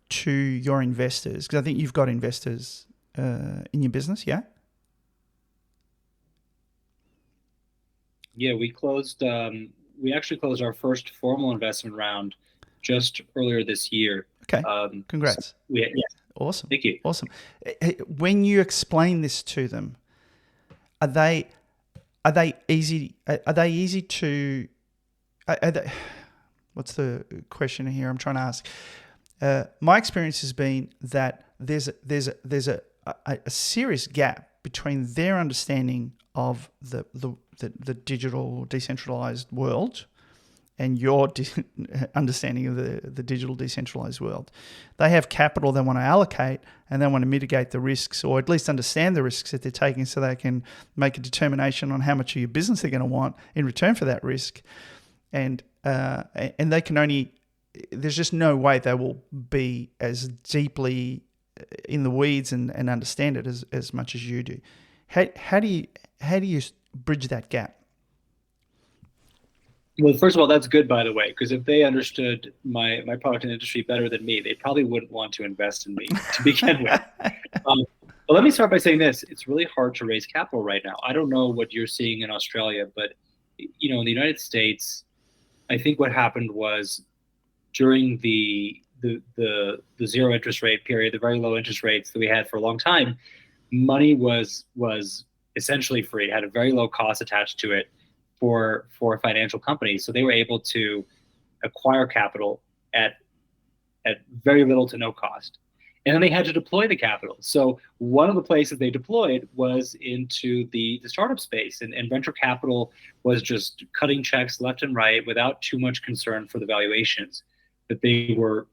Speaker 1: to your investors, because I think you've got investors in your business, yeah?
Speaker 2: Yeah, we actually closed our first formal investment round just earlier this year.
Speaker 1: Okay. Congrats.
Speaker 2: So
Speaker 1: Awesome.
Speaker 2: Thank you.
Speaker 1: Awesome. When you explain this to them, are they easy to? What's the question here I'm trying to ask? My experience has been that there's a serious gap between their understanding of the digital decentralized world and your understanding of the digital decentralized world. They have capital they want to allocate, and they want to mitigate the risks, or at least understand the risks that they're taking, so they can make a determination on how much of your business they're going to want in return for that risk. And they can only, there's just no way they will be as deeply in the weeds and understand it as much as you do. How do you bridge that gap?
Speaker 2: Well, first of all, that's good, by the way, because if they understood my product and industry better than me, they probably wouldn't want to invest in me to begin with. But let me start by saying this. It's really hard to raise capital right now. I don't know what you're seeing in Australia, but in the United States, I think what happened was during the zero interest rate period, the very low interest rates that we had for a long time, money was essentially free, had a very low cost attached to it for financial companies. So they were able to acquire capital at very little to no cost. And then they had to deploy the capital. So one of the places they deployed was into the startup space, and venture capital was just cutting checks left and right without too much concern for the valuations that they were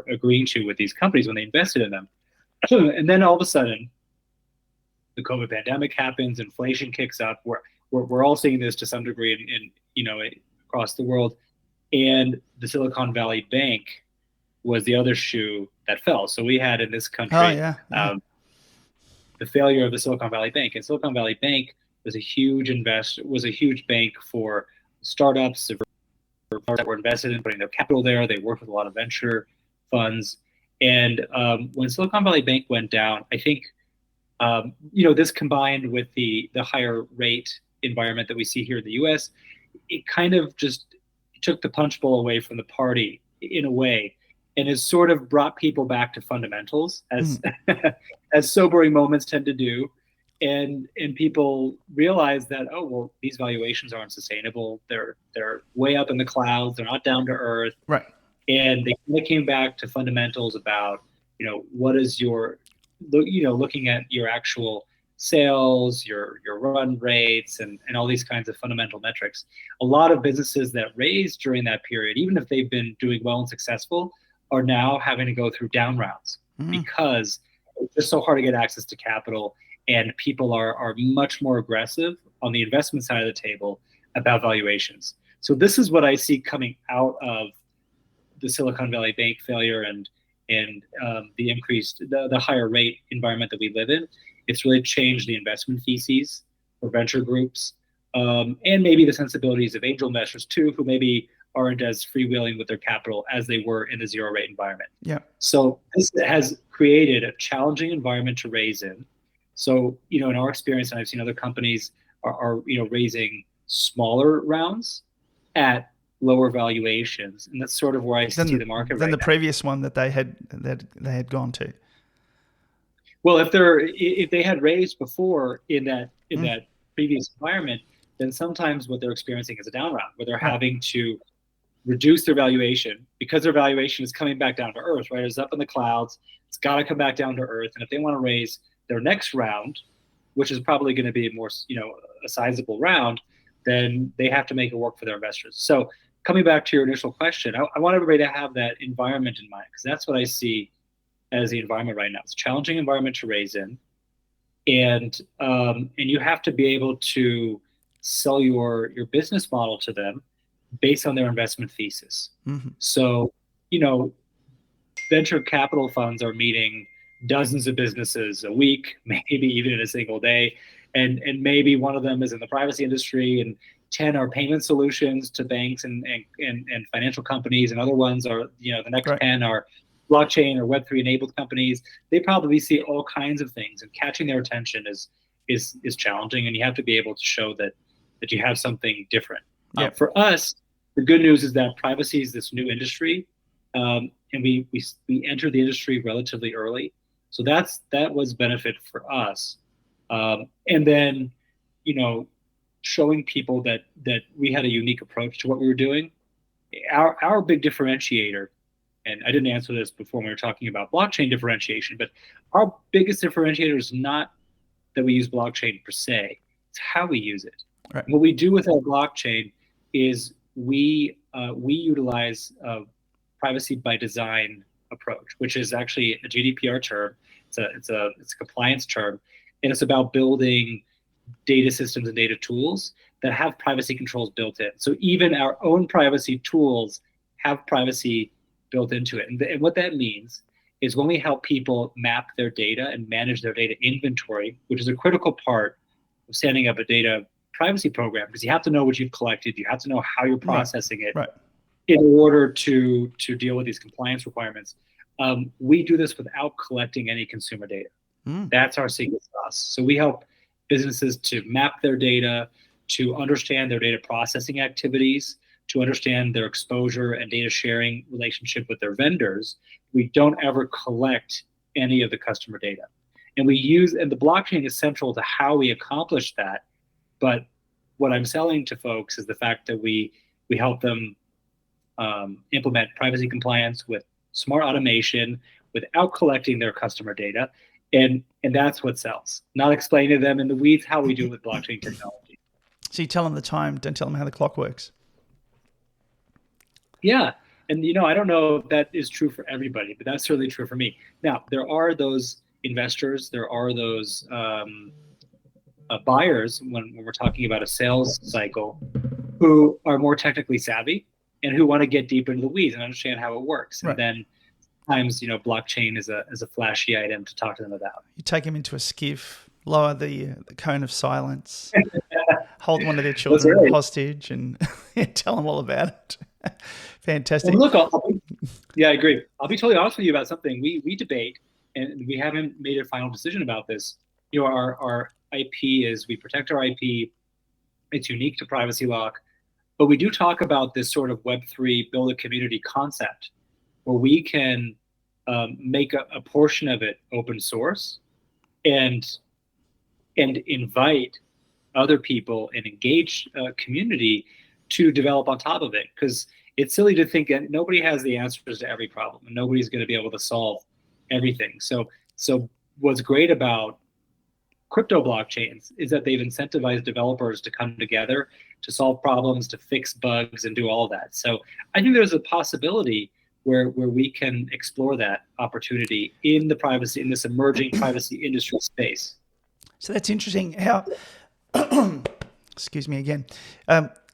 Speaker 2: agreeing to with these companies when they invested in them. And then all of a sudden, the COVID pandemic happens, inflation kicks up. We're all seeing this to some degree in across the world, and the Silicon Valley Bank was the other shoe that fell. So we had in this country the failure of the Silicon Valley Bank, and Silicon Valley Bank was a huge bank for startups that were invested in putting their capital there. They worked with a lot of venture funds, and when Silicon Valley Bank went down, I think this combined with the higher rate environment that we see here in the U.S., it kind of just took the punch bowl away from the party in a way, and has sort of brought people back to fundamentals, as as sobering moments tend to do, and people realize that, oh well, these valuations aren't sustainable. They're way up in the clouds. They're not down to earth.
Speaker 1: Right.
Speaker 2: And they came back to fundamentals about what is your looking at your actual sales, your run rates, and all these kinds of fundamental metrics. A lot of businesses that raised during that period, even if they've been doing well and successful, are now having to go through down rounds because it's just so hard to get access to capital, and people are much more aggressive on the investment side of the table about valuations. So this is what I see coming out of the Silicon Valley Bank failure and the increased, the higher rate environment that we live in. It's really changed the investment theses for venture groups, and maybe the sensibilities of angel investors too, who maybe aren't as freewheeling with their capital as they were in the zero rate environment.
Speaker 1: Yeah.
Speaker 2: So this has created a challenging environment to raise in. So, in our experience, and I've seen other companies are raising smaller rounds at lower valuations, and that's sort of where I see the market
Speaker 1: than
Speaker 2: right
Speaker 1: the
Speaker 2: now.
Speaker 1: previous one that they had gone to.
Speaker 2: Well, if they had raised before in that previous environment, then sometimes what they're experiencing is a down round, where they're having to reduce their valuation because their valuation is coming back down to earth, right? It's up in the clouds. It's got to come back down to earth. And if they want to raise their next round, which is probably going to be more, a sizable round, then they have to make it work for their investors. So coming back to your initial question, I want everybody to have that environment in mind, because that's what I see as the environment right now. It's a challenging environment to raise in, and you have to be able to sell your business model to them based on their investment thesis. So, venture capital funds are meeting dozens of businesses a week, maybe even in a single day, and maybe one of them is in the privacy industry, and 10 are payment solutions to banks and financial companies, and other ones are, the next 10 are blockchain or Web3 enabled companies. They probably see all kinds of things, and catching their attention is challenging, and you have to be able to show that you have something different. For us, the good news is that privacy is this new industry, and we entered the industry relatively early, so that was benefit for us. And then, showing people that we had a unique approach to what we were doing. Our big differentiator, and I didn't answer this before when we were talking about blockchain differentiation, but our biggest differentiator is not that we use blockchain per se, it's how we use it. Right. What we do with our blockchain is we utilize a privacy by design approach, which is actually a GDPR term. It's a compliance term, and it's about building data systems and data tools that have privacy controls built in. So even our own privacy tools have privacy built into it. And what that means is when we help people map their data and manage their data inventory, which is a critical part of setting up a data privacy program, because you have to know what you've collected, you have to know how you're processing it
Speaker 1: Right.
Speaker 2: in order to deal with these compliance requirements. We do this without collecting any consumer data. That's our secret sauce. So we help businesses to map their data, to understand their data processing activities, to understand their exposure and data sharing relationship with their vendors. We don't ever collect any of the customer data. And the blockchain is central to how we accomplish that. But what I'm selling to folks is the fact that we help them implement privacy compliance with smart automation without collecting their customer data. And that's what sells. Not explaining to them in the weeds how we do it with blockchain technology.
Speaker 1: So you tell them the time, don't tell them how the clock works.
Speaker 2: Yeah. And, I don't know if that is true for everybody, but that's certainly true for me. Now, there are those investors, there are those buyers when we're talking about a sales cycle who are more technically savvy and who want to get deep into the weeds and understand how it works.
Speaker 1: Right.
Speaker 2: And then sometimes, blockchain is a flashy item to talk to them about.
Speaker 1: You take them into a skiff, lower the cone of silence, hold one of their children hostage, and tell them all about it. Fantastic.
Speaker 2: Well, look, I agree. I'll be totally honest with you about something. We debate, and we haven't made a final decision about this. Our IP is, we protect our IP. It's unique to privacy lock, but we do talk about this sort of Web3 build a community concept, where we can make a portion of it open source and invite other people and engage a community to develop on top of it. Because it's silly to think that nobody has the answers to every problem and nobody's going to be able to solve everything. So what's great about crypto blockchains is that they've incentivized developers to come together to solve problems, to fix bugs, and do all that. So I think there's a possibility where we can explore that opportunity in this emerging privacy industry space.
Speaker 1: So that's interesting. How, excuse me again.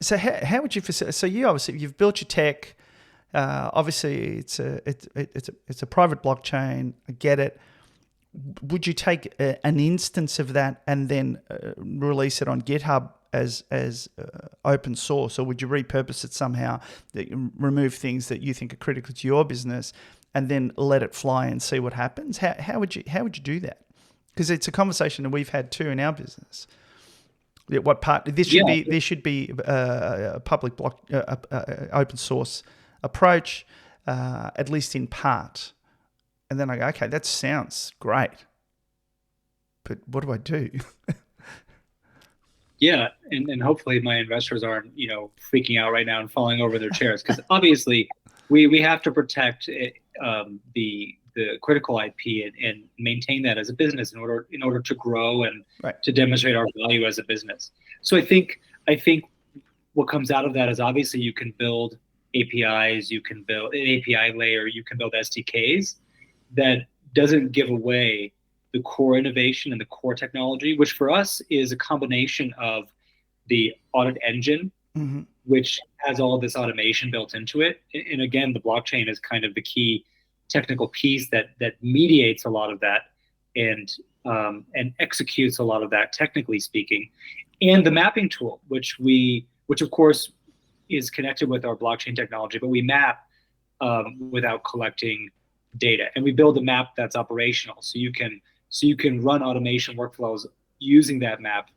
Speaker 1: So how would you facilitate? So you've built your tech. Obviously, it's a private blockchain. I get it. Would you take an instance of that and then release it on GitHub as open source, or would you repurpose it somehow, that you remove things that you think are critical to your business, and then let it fly and see what happens? How would you do that? Because it's a conversation that we've had too in our business. What part this should be? There should be a public open source approach, at least in part. And then I go, okay, that sounds great, but what do I do?
Speaker 2: Yeah, and hopefully my investors aren't, freaking out right now and falling over their chairs, because obviously we have to protect the critical IP and maintain that as a business in order to grow and to demonstrate our value as a business. So I think what comes out of that is, obviously you can build APIs, you can build an API layer, you can build SDKs that doesn't give away the core innovation and the core technology, which for us is a combination of the audit engine, which has all of this automation built into it. And again, the blockchain is kind of the key technical piece that mediates a lot of that and executes a lot of that, technically speaking. And the mapping tool, which of course is connected with our blockchain technology, but we map without collecting data, and we build a map that's operational, so you can run automation workflows using that map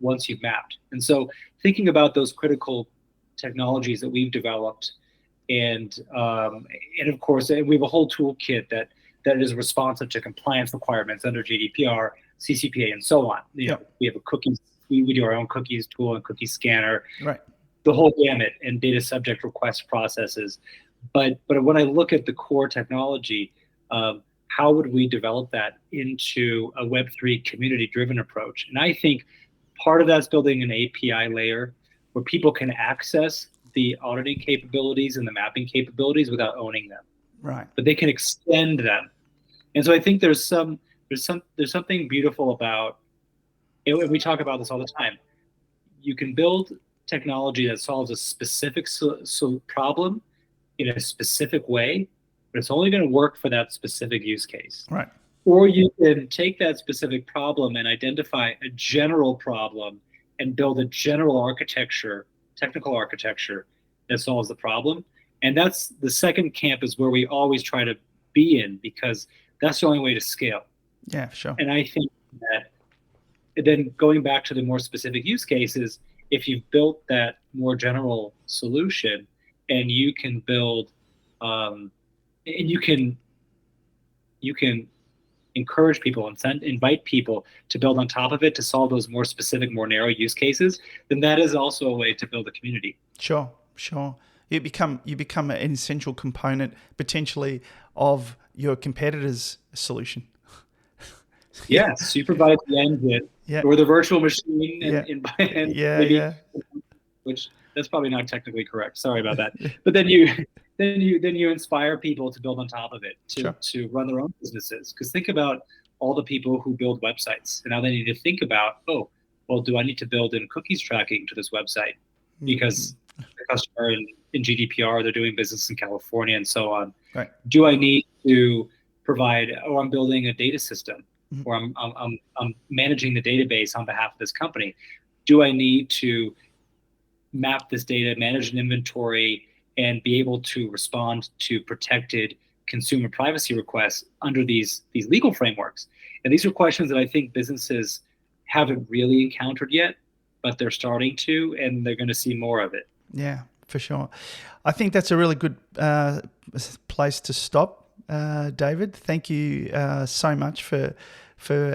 Speaker 2: once you've mapped. And so thinking about those critical technologies that we've developed, and of course we have a whole toolkit that is responsive to compliance requirements under GDPR, CCPA, and so on. We have a cookies, we do our own cookies tool and cookie scanner, the whole gamut, and data subject request processes. But when I look at the core technology, how would we develop that into a Web3 community-driven approach? And I think part of that's building an API layer. where people can access the auditing capabilities and the mapping capabilities without owning them,
Speaker 1: Right.
Speaker 2: but they can extend them. And so I think there's something beautiful about, and we talk about this all the time. You can build technology that solves a specific problem in a specific way, but it's only going to work for that specific use case.
Speaker 1: Right.
Speaker 2: Or you can take that specific problem and identify a general problem and build a general architecture, technical architecture that solves the problem. And that's the second camp, is where we always try to be in, because that's the only way to scale.
Speaker 1: Yeah, for sure.
Speaker 2: And I think that then going back to the more specific use cases, if you've built that more general solution and you can build, and you can encourage people and invite people to build on top of it to solve those more specific, more narrow use cases, then that is also a way to build a community.
Speaker 1: Sure. You become an essential component potentially of your competitor's solution.
Speaker 2: Yes, you provide the engine or the virtual machine, and which that's probably not technically correct. Sorry about that. But then you inspire people to build on top of it to run their own businesses. Because think about all the people who build websites, and now they need to think about, oh, well, do I need to build in cookies tracking to this website because the customer in GDPR, they're doing business in California and so on.
Speaker 1: Right.
Speaker 2: Do I need to provide, or I'm building a data system, or I'm managing the database on behalf of this company. Do I need to map this data, manage an inventory, and be able to respond to protected consumer privacy requests under these legal frameworks? And these are questions that I think businesses haven't really encountered yet, but they're starting to, and they're going to see more of it.
Speaker 1: Yeah, for sure. I think that's a really good place to stop, David. Thank you so much for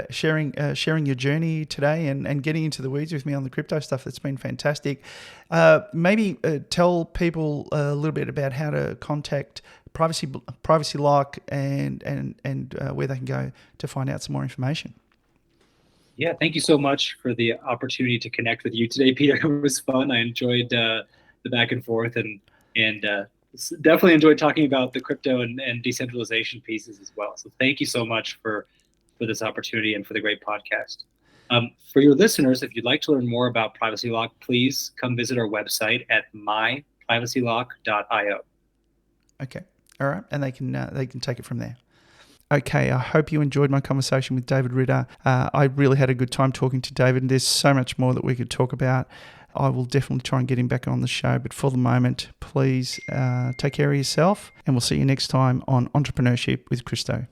Speaker 1: sharing your journey today and getting into the weeds with me on the crypto stuff. That's been fantastic. Maybe tell people a little bit about how to contact Privacy Lock and where they can go to find out some more information.
Speaker 2: Yeah, thank you so much for the opportunity to connect with you today, Peter. It was fun. I enjoyed the back and forth, and definitely enjoyed talking about the crypto and decentralization pieces as well. So thank you so much for this opportunity and for the great podcast. For your listeners, if you'd like to learn more about Privacy Lock, please come visit our website at myprivacylock.io.
Speaker 1: Okay. All right. And they can take it from there. Okay, I hope you enjoyed my conversation with David Ritter. I really had a good time talking to David, and there's so much more that we could talk about. I will definitely try and get him back on the show, but for the moment, please take care of yourself, and we'll see you next time on Entrepreneurship with Christo.